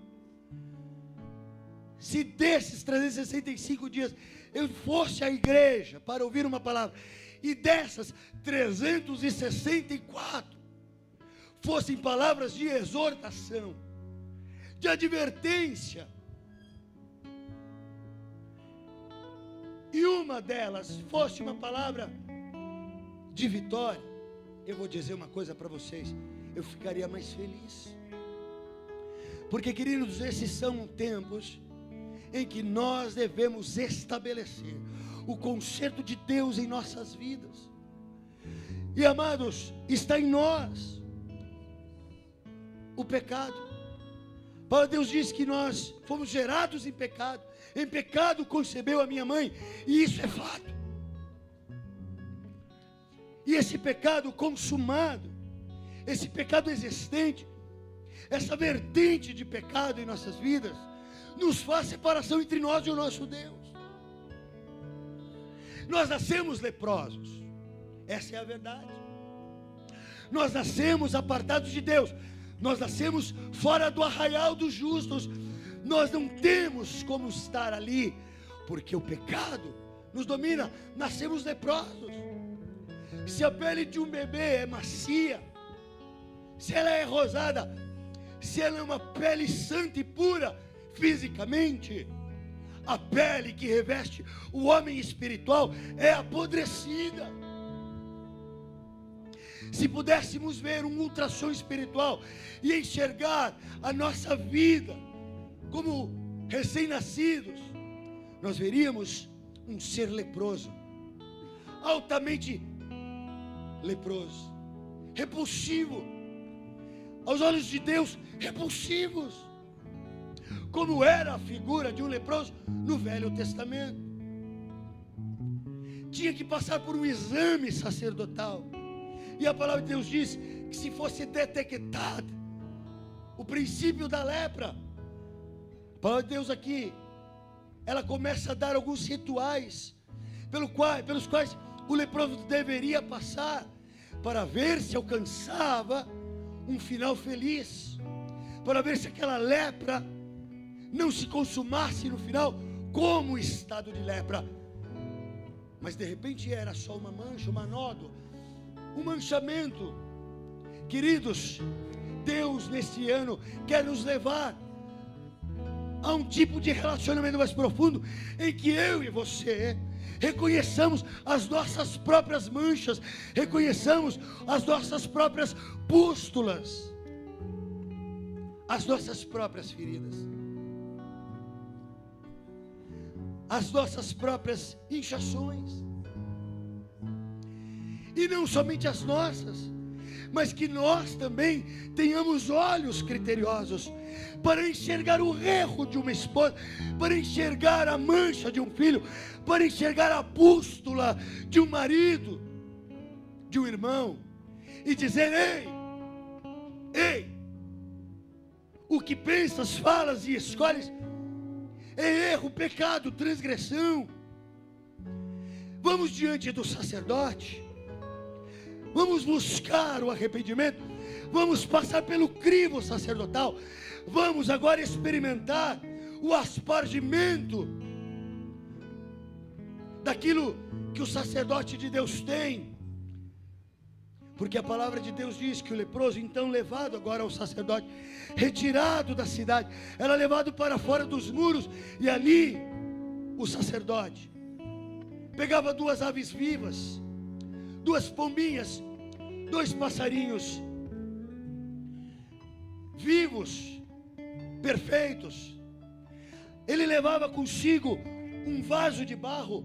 se desses 365 dias eu fosse à igreja para ouvir uma palavra, e dessas 364 fossem palavras de exortação, de advertência, e uma delas fosse uma palavra de vitória, eu vou dizer uma coisa para vocês, eu ficaria mais feliz. Porque, queridos, esses são tempos em que nós devemos estabelecer o concerto de Deus em nossas vidas. E, amados, está em nós o pecado. Paulo, Deus diz que nós fomos gerados em pecado concebeu a minha mãe, e isso é fato. E esse pecado consumado, esse pecado existente, essa vertente de pecado em nossas vidas, nos faz separação entre nós e o nosso Deus. Nós nascemos leprosos, essa é a verdade. Nós nascemos apartados de Deus, nós nascemos fora do arraial dos justos, nós não temos como estar ali, porque o pecado nos domina, nascemos leprosos. Se a pele de um bebê é macia, se ela é rosada, se ela é uma pele santa e pura fisicamente, a pele que reveste o homem espiritual é apodrecida. Se pudéssemos ver um ultrassom espiritual e enxergar a nossa vida como recém-nascidos, nós veríamos um ser leproso, altamente leproso, repulsivo, aos olhos de Deus, repulsivos, como era a figura de um leproso no Velho Testamento. Tinha que passar por um exame sacerdotal, e a palavra de Deus diz que se fosse detectado o princípio da lepra, a palavra de Deus aqui, ela começa a dar alguns rituais pelos quais o leproso deveria passar para ver se alcançava um final feliz, para ver se aquela lepra não se consumasse no final como estado de lepra. Mas de repente era só uma mancha, uma nódoa, um manchamento. Queridos, Deus neste ano quer nos levar a um tipo de relacionamento mais profundo, em que eu e você reconheçamos as nossas próprias manchas, reconheçamos as nossas próprias pústulas, as nossas próprias feridas, as nossas próprias inchações, e não somente as nossas, mas que nós também tenhamos olhos criteriosos para enxergar o erro de uma esposa, para enxergar a mancha de um filho, para enxergar a pústula de um marido, de um irmão, e dizer: ei, o que pensas, falas e escolhes é erro, pecado, transgressão. Vamos diante do sacerdote, vamos buscar o arrependimento, vamos passar pelo crivo sacerdotal, vamos agora experimentar o aspargimento daquilo que o sacerdote de Deus tem, porque a palavra de Deus diz que o leproso, então levado agora ao sacerdote, retirado da cidade, era levado para fora dos muros, e ali o sacerdote pegava 2 aves vivas, 2 pombinhas, 2 passarinhos vivos, perfeitos. Ele levava consigo um vaso de barro,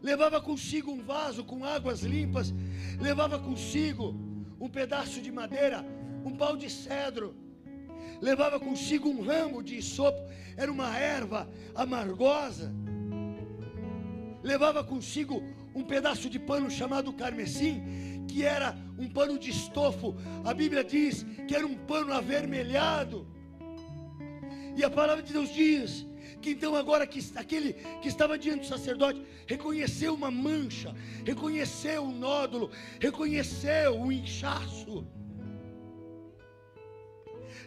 levava consigo um vaso com águas limpas, levava consigo um pedaço de madeira, um pau de cedro, levava consigo um ramo de isopo, era uma erva amargosa, levava consigo um pedaço de pano chamado carmesim, que era um pano de estofo. A Bíblia diz que era um pano avermelhado, e a palavra de Deus diz que então agora que aquele que estava diante do sacerdote reconheceu uma mancha, reconheceu um nódulo, reconheceu um inchaço,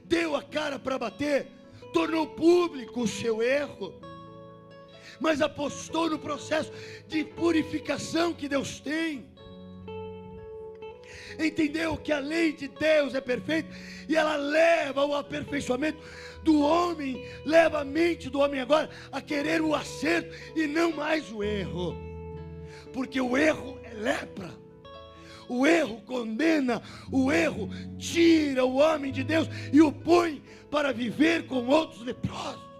deu a cara para bater, tornou público o seu erro, mas apostou no processo de purificação que Deus tem. Entendeu que a lei de Deus é perfeita e ela leva ao aperfeiçoamento do homem, leva a mente do homem agora a querer o acerto e não mais o erro, porque o erro é lepra, o erro condena, o erro tira o homem de Deus e o põe para viver com outros leprosos.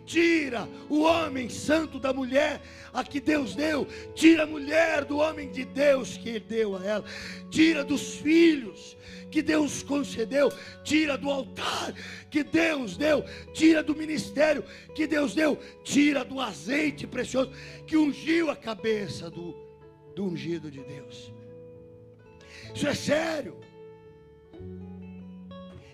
Tira o homem santo da mulher a que Deus deu, tira a mulher do homem de Deus que Ele deu a ela, tira dos filhos que Deus concedeu, tira do altar que Deus deu, tira do ministério que Deus deu, tira do azeite precioso que ungiu a cabeça do ungido de Deus. Isso é sério.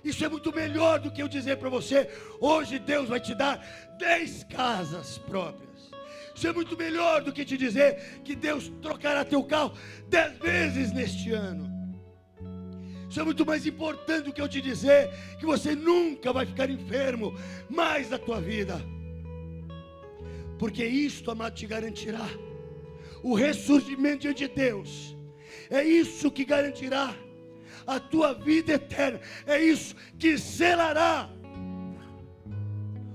Isso é muito melhor do que eu dizer para você: hoje Deus vai te dar 10 casas próprias. Isso é muito melhor do que te dizer que Deus trocará teu carro 10 vezes neste ano. Isso é muito mais importante do que eu te dizer que você nunca vai ficar enfermo mais na tua vida. Porque isto, amado, te garantirá o ressurgimento diante de Deus É isso que garantirá a tua vida eterna. É isso que selará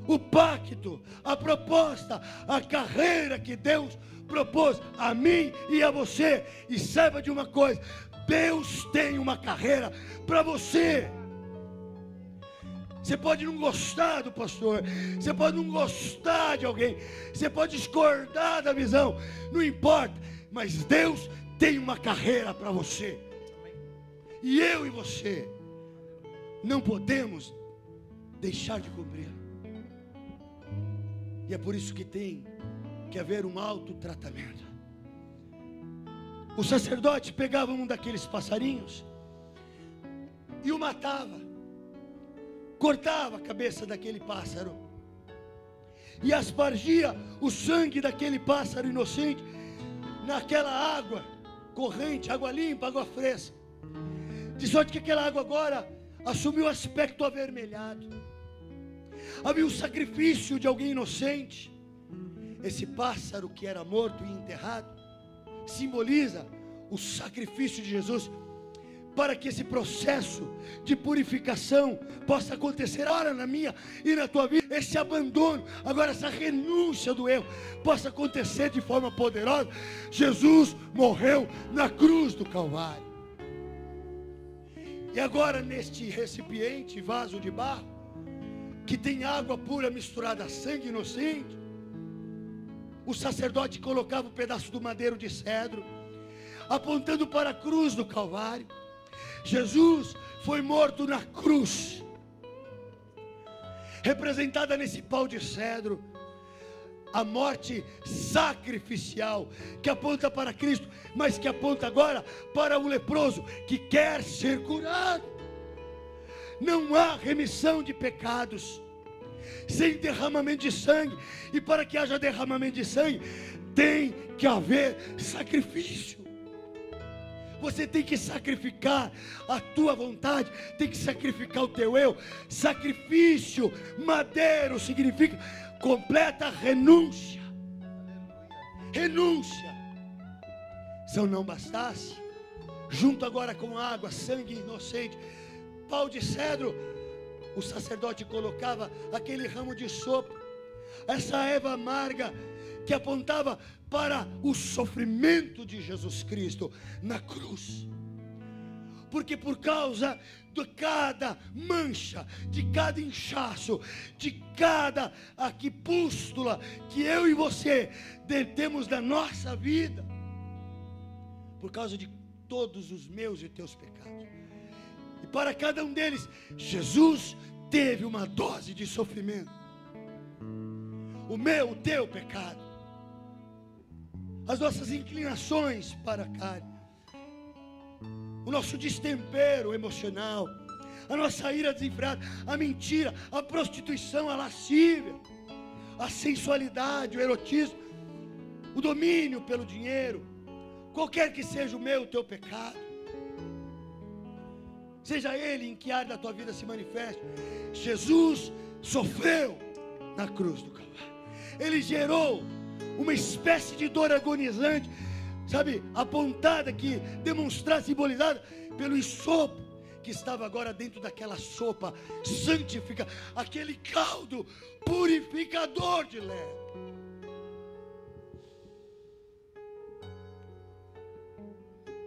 o pacto, a proposta, a carreira que Deus propôs a mim e a você. E saiba de uma coisa: Deus tem uma carreira para você. Você pode não gostar do pastor, você pode não gostar de alguém, você pode discordar da visão, não importa, mas Deus tem uma carreira para você. E eu e você não podemos deixar de cumprir. E é por isso que tem que haver um autotratamento. O sacerdote pegava um daqueles passarinhos e o matava. Cortava a cabeça daquele pássaro e aspergia o sangue daquele pássaro inocente naquela água corrente, água limpa, água fresca, de sorte que aquela água agora assumiu aspecto avermelhado. Havia um sacrifício de alguém inocente. Esse pássaro que era morto e enterrado simboliza o sacrifício de Jesus, para que esse processo de purificação possa acontecer agora na minha e na tua vida. Esse abandono, agora essa renúncia do erro, possa acontecer de forma poderosa. Jesus morreu na cruz do Calvário. E agora neste recipiente, vaso de barro, que tem água pura misturada a sangue inocente, o sacerdote colocava um pedaço do madeiro de cedro, apontando para a cruz do Calvário. Jesus foi morto na cruz, representada nesse pau de cedro, a morte sacrificial, que aponta para Cristo, mas que aponta agora para o leproso que quer ser curado. Não há remissão de pecados sem derramamento de sangue, e para que haja derramamento de sangue, tem que haver sacrifício. Você tem que sacrificar a tua vontade, tem que sacrificar o teu eu. Sacrifício, madeiro, significa completa renúncia. Renúncia. Se eu não bastasse, junto agora com água, sangue inocente, pau de cedro, o sacerdote colocava aquele ramo de sopo, essa erva amarga que apontava para o sofrimento de Jesus Cristo na cruz. Porque por causa de cada mancha, de cada inchaço, de cada pústula que eu e você temos na nossa vida, por causa de todos os meus e teus pecados, e para cada um deles, Jesus teve uma dose de sofrimento. O meu, o teu pecado, as nossas inclinações para a carne, o nosso destempero emocional, a nossa ira desenfreada, a mentira, a prostituição, a lascívia, a sensualidade, o erotismo, o domínio pelo dinheiro, qualquer que seja o meu, o teu pecado, seja ele em que área da tua vida se manifeste, Jesus sofreu na cruz do Calvário. Ele gerou uma espécie de dor agonizante, sabe, apontada, que demonstrada, simbolizada pelo ensopo que estava agora dentro daquela sopa santificada, aquele caldo purificador de lepra.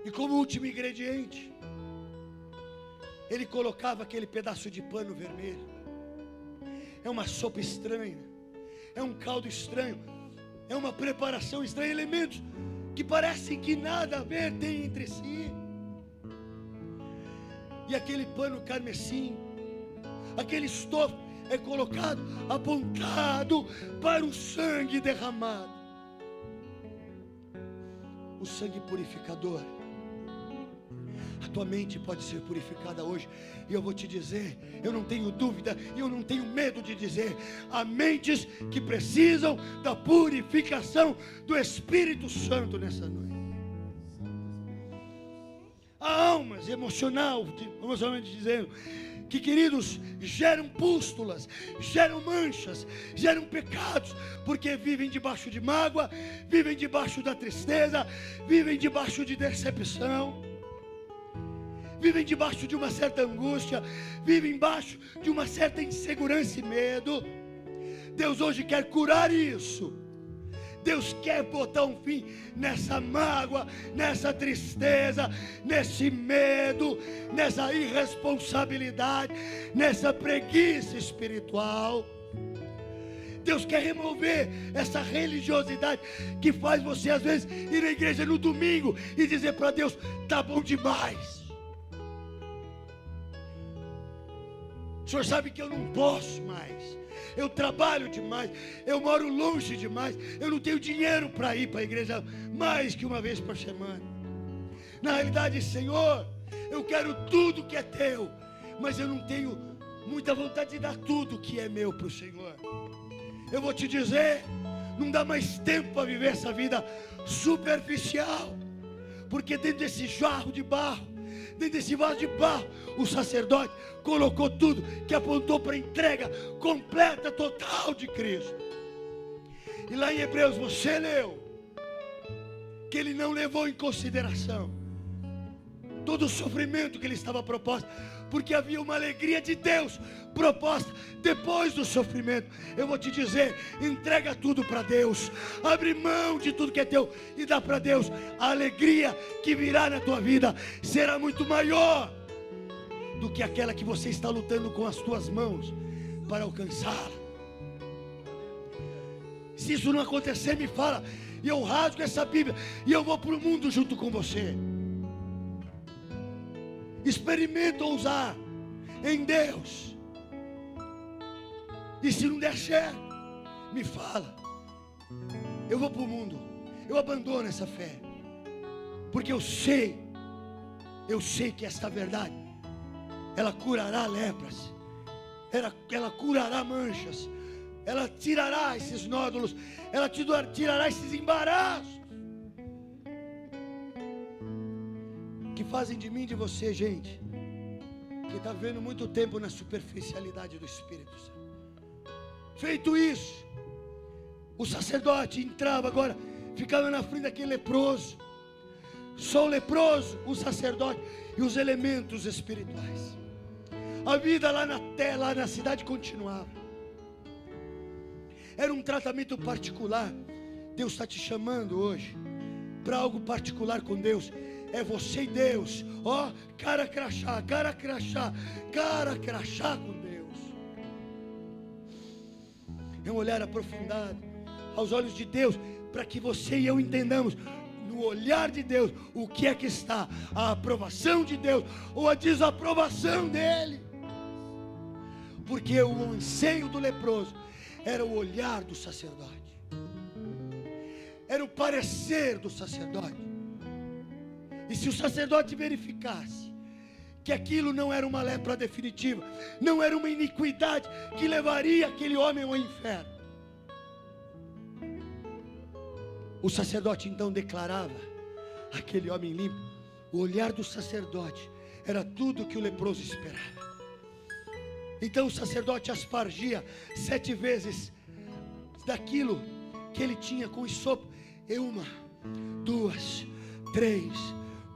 E como último ingrediente, ele colocava aquele pedaço de pano vermelho. É uma sopa estranha, é um caldo estranho, é uma preparação estranha, elementos que parecem que nada a ver tem entre si. E aquele pano carmesim, aquele estofo é colocado, apontado para o sangue derramado, o sangue purificador. A tua mente pode ser purificada hoje, e eu vou te dizer, eu não tenho dúvida, e eu não tenho medo de dizer, há mentes que precisam da purificação do Espírito Santo nessa noite. Há almas emocionalmente dizendo, que, queridos, geram pústulas, geram manchas, geram pecados, porque vivem debaixo de mágoa, vivem debaixo da tristeza, vivem debaixo de decepção, vivem debaixo de uma certa angústia, vivem embaixo de uma certa insegurança e medo. Deus hoje quer curar isso. Deus quer botar um fim nessa mágoa, nessa tristeza, nesse medo, nessa irresponsabilidade, nessa preguiça espiritual. Deus quer remover essa religiosidade que faz você às vezes ir à igreja no domingo e dizer para Deus, tá bom demais. O Senhor sabe que eu não posso mais. Eu trabalho demais, eu moro longe demais, eu não tenho dinheiro para ir para a igreja mais que uma vez por semana. Na realidade, Senhor, eu quero tudo que é teu, mas eu não tenho muita vontade de dar tudo que é meu para o Senhor. Eu vou te dizer, não dá mais tempo para viver essa vida superficial, porque dentro desse jarro de barro, dentro desse vaso de barro, o sacerdote colocou tudo que apontou para a entrega completa, total de Cristo. E lá em Hebreus você leu que ele não levou em consideração todo o sofrimento que ele estava proposto, porque havia uma alegria de Deus proposta depois do sofrimento. Eu vou te dizer, entrega tudo para Deus, abre mão de tudo que é teu e dá para Deus. A alegria que virá na tua vida será muito maior do que aquela que você está lutando com as tuas mãos para alcançá-la. Se isso não acontecer, me fala, e eu rasgo essa Bíblia e eu vou para o mundo junto com você. Experimenta ousar em Deus. E se não der certo, me fala. Eu vou para o mundo. Eu abandono essa fé. Porque eu sei que esta verdade, ela curará lepras, ela curará manchas, ela tirará esses nódulos, ela tirará esses embaraços que fazem de mim e de você, gente, que está vivendo muito tempo na superficialidade do Espírito Santo. Feito isso, o sacerdote entrava agora, ficava na frente daquele leproso, só o leproso, o sacerdote e os elementos espirituais. A vida lá na terra, lá na cidade continuava. Era um tratamento particular. Deus está te chamando hoje para algo particular com Deus. É você e Deus, ó, cara a crachá com Deus. É um olhar aprofundado aos olhos de Deus, para que você e eu entendamos no olhar de Deus o que é que está, a aprovação de Deus ou a desaprovação dele. Porque o anseio do leproso era o olhar do sacerdote, era o parecer do sacerdote. E se o sacerdote verificasse que aquilo não era uma lepra definitiva, não era uma iniquidade que levaria aquele homem ao inferno, o sacerdote então declarava aquele homem limpo. O olhar do sacerdote era tudo que o leproso esperava. Então o sacerdote aspargia 7 vezes daquilo que ele tinha com esopo. 1, 2, 3,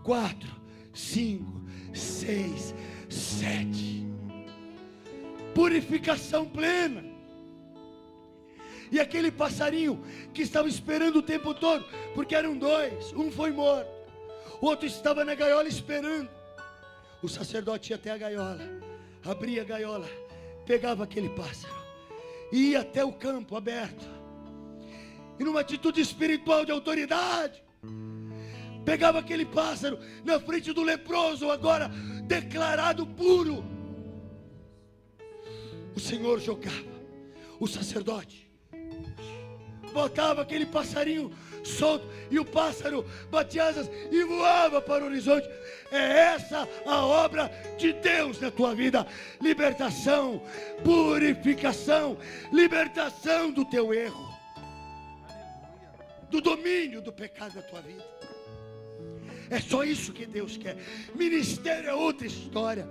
4, 5, 6, 7. Purificação plena. E aquele passarinho que estava esperando o tempo todo, porque eram 2, um foi morto, o outro estava na gaiola esperando. O sacerdote ia até a gaiola, abria a gaiola, pegava aquele pássaro, ia até o campo aberto, e numa atitude espiritual de autoridade, pegava aquele pássaro na frente do leproso, agora declarado puro. O Senhor jogava, o sacerdote botava aquele passarinho solto, e o pássaro batia asas e voava para o horizonte. É essa a obra de Deus na tua vida: libertação, purificação, libertação do teu erro, do domínio do pecado na tua vida. É só isso que Deus quer. Ministério é outra história.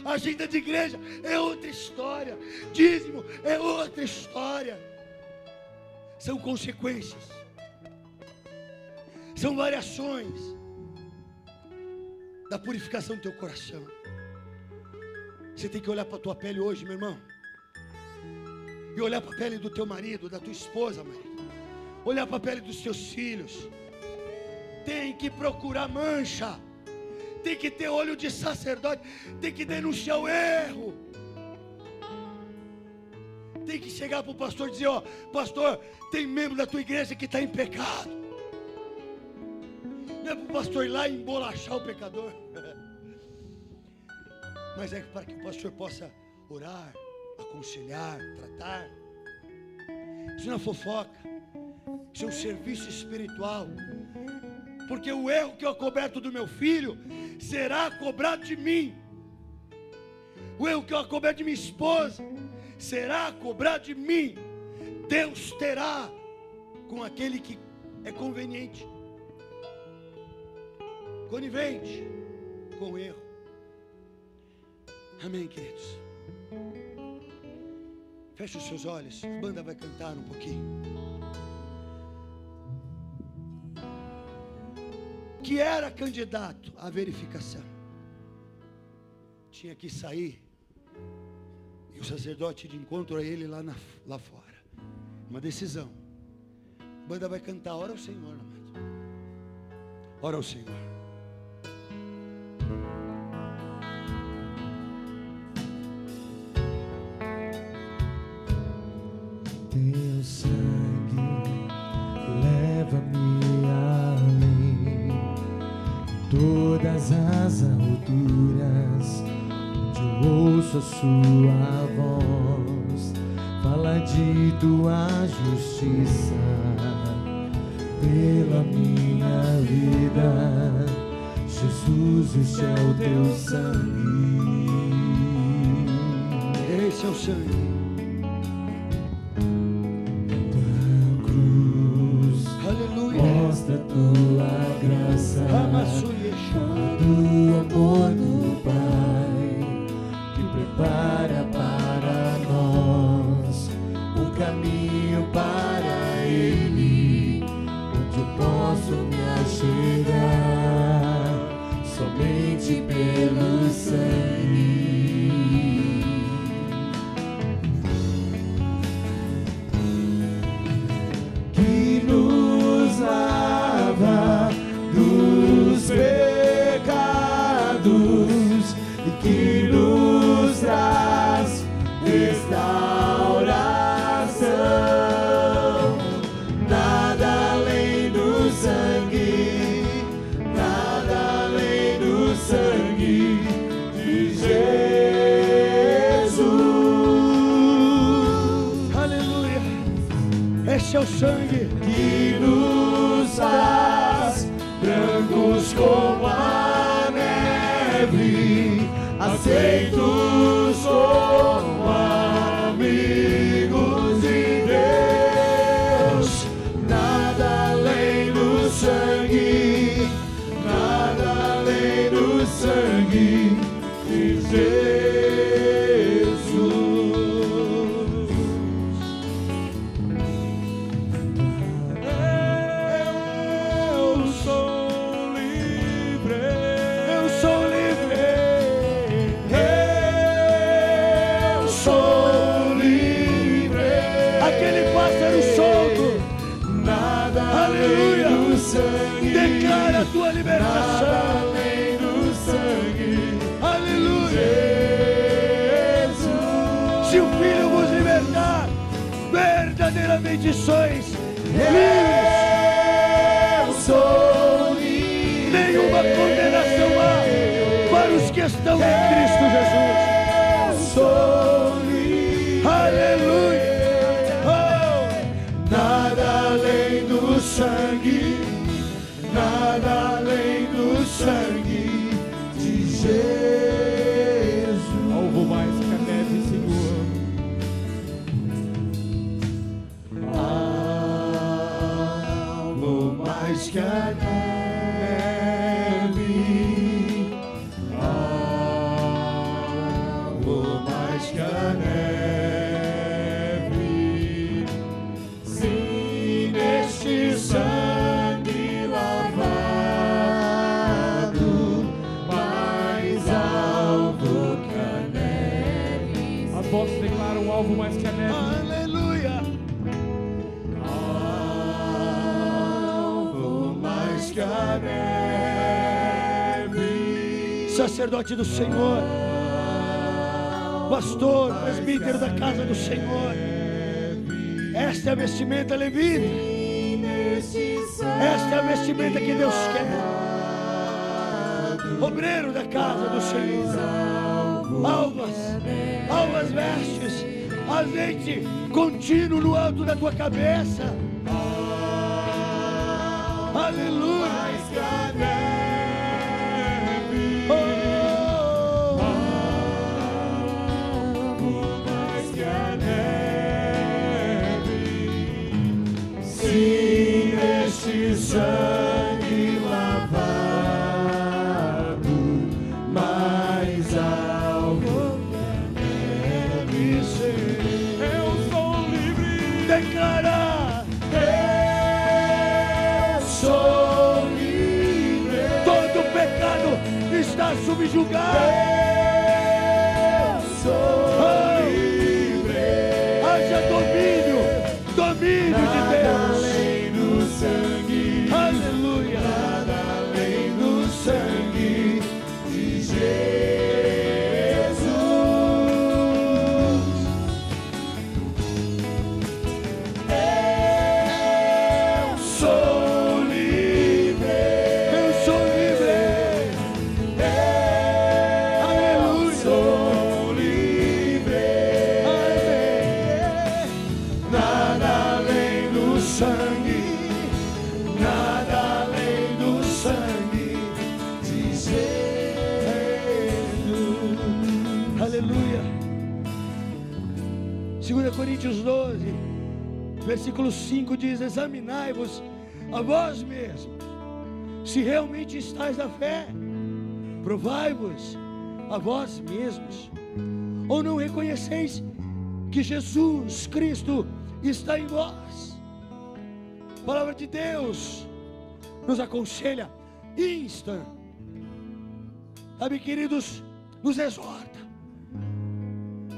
Agenda de igreja é outra história. Dízimo é outra história. São consequências. São variações da purificação do teu coração. Você tem que olhar para a tua pele hoje, meu irmão. E olhar para a pele do teu marido, da tua esposa, marido. Olhar para a pele dos teus filhos. Tem que procurar mancha. Tem que ter olho de sacerdote. Tem que denunciar o erro. Tem que chegar para o pastor e dizer: ó, pastor, tem membro da tua igreja que está em pecado. Não é para o pastor ir lá e embolachar o pecador. Mas é para que o pastor possa orar, aconselhar, tratar. Isso não é fofoca. Isso é um serviço espiritual. Porque o erro que eu acoberto do meu filho será cobrado de mim. O erro que eu acoberto de minha esposa será cobrado de mim. Deus terá com aquele que é conveniente, conivente com o erro. Amém, queridos? Feche os seus olhos. A banda vai cantar um pouquinho. Que era candidato à verificação, tinha que sair e o sacerdote de encontro a ele lá fora. Uma decisão. A banda vai cantar. Ora ao Senhor, amado. Ora ao Senhor. Teu sangue leva-me além, todas as alturas, onde eu ouço a sua voz, fala de tua justiça pela minha vida. Jesus, este é o teu sangue. Esse é o sangue. Mostra tua graça, do amor do Pai, que prepara para nós um caminho para Ele, onde eu posso me achegar somente pelo sangue. Lava dos pecados e que nos traz restauração. Nada além do sangue, nada além do sangue de Jesus. Aleluia. Esse é o sangue que nos faz brancos como a neve, aceitos como amigos de Deus. Nada além do sangue, nada além do sangue de Jesus. Declara a tua libertação. Nada além do sangue. Aleluia. Jesus. Se o Filho vos libertar, verdadeiramente sois livres. Eu sou livre. Nenhuma condenação há para os que estão em Cristo Jesus. Eu sou livre. Aleluia. Oh. Nada além do sangue. Nada além do sangue de Jesus. Alvo mais que a neve, Senhor. Alvo mais que a neve. mais que a neve. Sim, neste sangue lavado, mais alto que a neve. A voz declara um alvo mais que a neve. Aleluia. Alvo mais que a neve. Sacerdote do Senhor, pastor, presbítero da casa do Senhor, esta é a vestimenta levita, esta é a vestimenta que Deus quer. Obreiro da casa do Senhor, alvas vestes, azeite contínuo no alto da tua cabeça. Aleluia. Sim, este sangue lavado, mais alto que a neve. Eu sou livre. Declarar: Eu sou livre. todo pecado está subjugado. Eu sou livre. Haja domínio de Deus. Além do sangue, Aleluia. nada além do sangue de Jesus. Eu sou livre. Eu sou livre. Eu sou livre. Nada além do sangue, nada além do sangue de Jesus. Aleluia. 2 Coríntios 12, versículo 5 diz: examinai-vos a vós mesmos, se realmente estáis na fé. Provai-vos a vós mesmos, ou não reconheceis que Jesus Cristo está em vós? A palavra de Deus nos aconselha, insta, sabe, queridos, nos exorta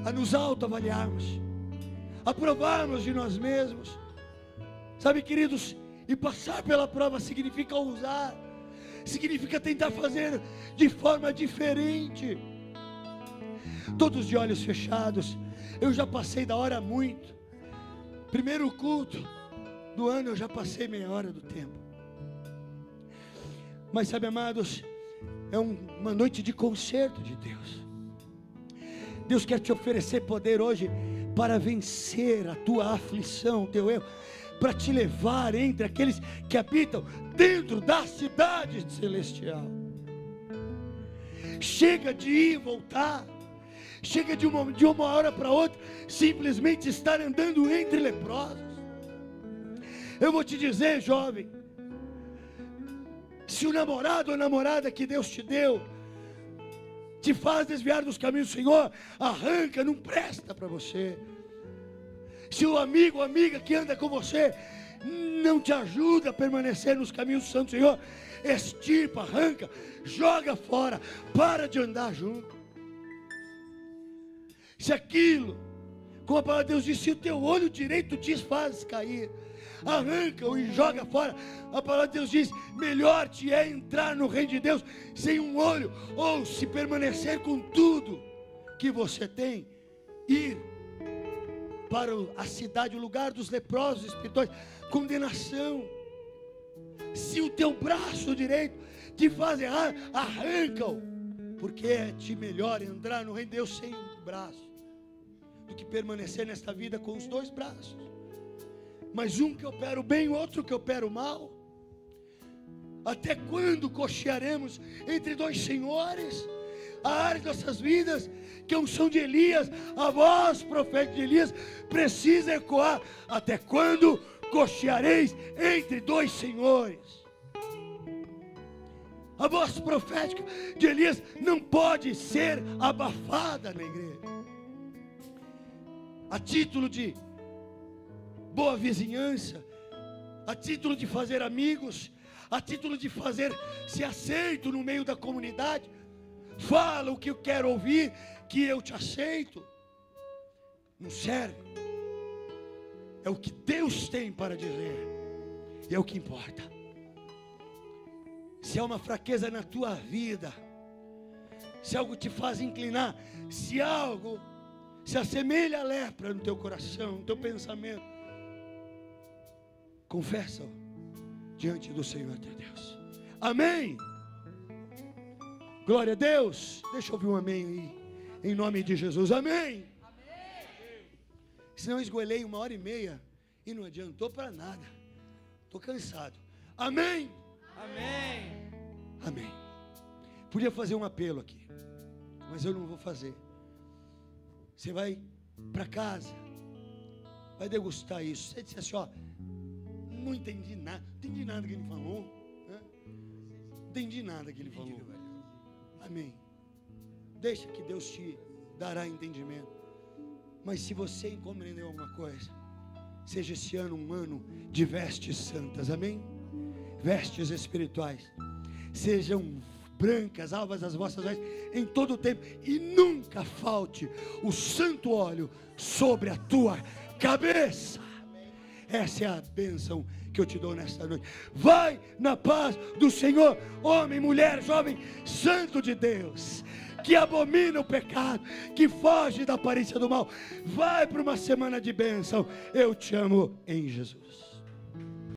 a nos autoavaliarmos, a provarmos de nós mesmos, sabe, queridos, e passar pela prova significa ousar, significa tentar fazer de forma diferente. Todos de olhos fechados. Eu já passei da hora muito. Primeiro culto do ano eu já passei meia hora do tempo. Mas sabe, amados, é uma noite de concerto de Deus. Deus quer te oferecer poder hoje para vencer a tua aflição, o teu erro, para te levar entre aqueles que habitam dentro da cidade celestial. Chega de ir e voltar. Chega de uma hora para outra simplesmente estar andando entre leprosos. Eu vou te dizer, jovem, se o namorado ou namorada que Deus te deu te faz desviar dos caminhos do Senhor, arranca, não presta para você. Se o amigo ou amiga que anda com você não te ajuda a permanecer nos caminhos do Santo Senhor, extirpa, arranca, joga fora, para de andar junto. Se aquilo, como a palavra de Deus diz, se o teu olho direito te faz cair, arranca-o e joga fora. A palavra de Deus diz: melhor te é entrar no reino de Deus sem um olho, ou se permanecer com tudo que você tem, ir para a cidade, o lugar dos leprosos espirituais, condenação. Se o teu braço direito te faz errar, arranca-o, porque é-te melhor entrar no reino de Deus sem um braço do que permanecer nesta vida com os dois braços, mas um que opera o bem, outro que opera o mal. Até quando cochearemos entre dois senhores? A área de nossas vidas, que a unção de Elias, a voz profética de Elias precisa ecoar. Até quando cocheareis entre dois senhores? A voz profética de Elias não pode ser abafada na igreja. a título de boa vizinhança, a título de fazer amigos, a título de fazer-se aceito no meio da comunidade. Fala o que eu quero ouvir, que eu te aceito. Não serve. É o que Deus tem para dizer, e é o que importa. Se há uma fraqueza na tua vida, se algo te faz inclinar, se algo se assemelha à lepra no teu coração, no teu pensamento, confessa-o diante do Senhor teu Deus. Amém? Glória a Deus. Deixa eu ouvir um amém aí, em nome de Jesus. Amém? Senão eu esgoelei 1h30 e não adiantou para nada. Estou cansado. Amém? Amém. Amém. Podia fazer um apelo aqui, mas eu não vou fazer. Você vai para casa, vai degustar isso. Você disse assim, ó, não entendi nada. Não entendi nada que ele falou, né? Não entendi nada que ele falou. Amém. Deixa que Deus te dará entendimento. Mas se você compreendeu alguma coisa, seja esse ano um ano de vestes santas, amém? Vestes espirituais. Sejam brancas, alvas as vossas vestes em todo o tempo, e nunca falte o santo óleo sobre a tua cabeça. Essa é a bênção que eu te dou nesta noite. Vai na paz do Senhor, homem, mulher, jovem, santo de Deus, que abomina o pecado, que foge da aparência do mal. Vai para uma semana de bênção. Eu te amo em Jesus.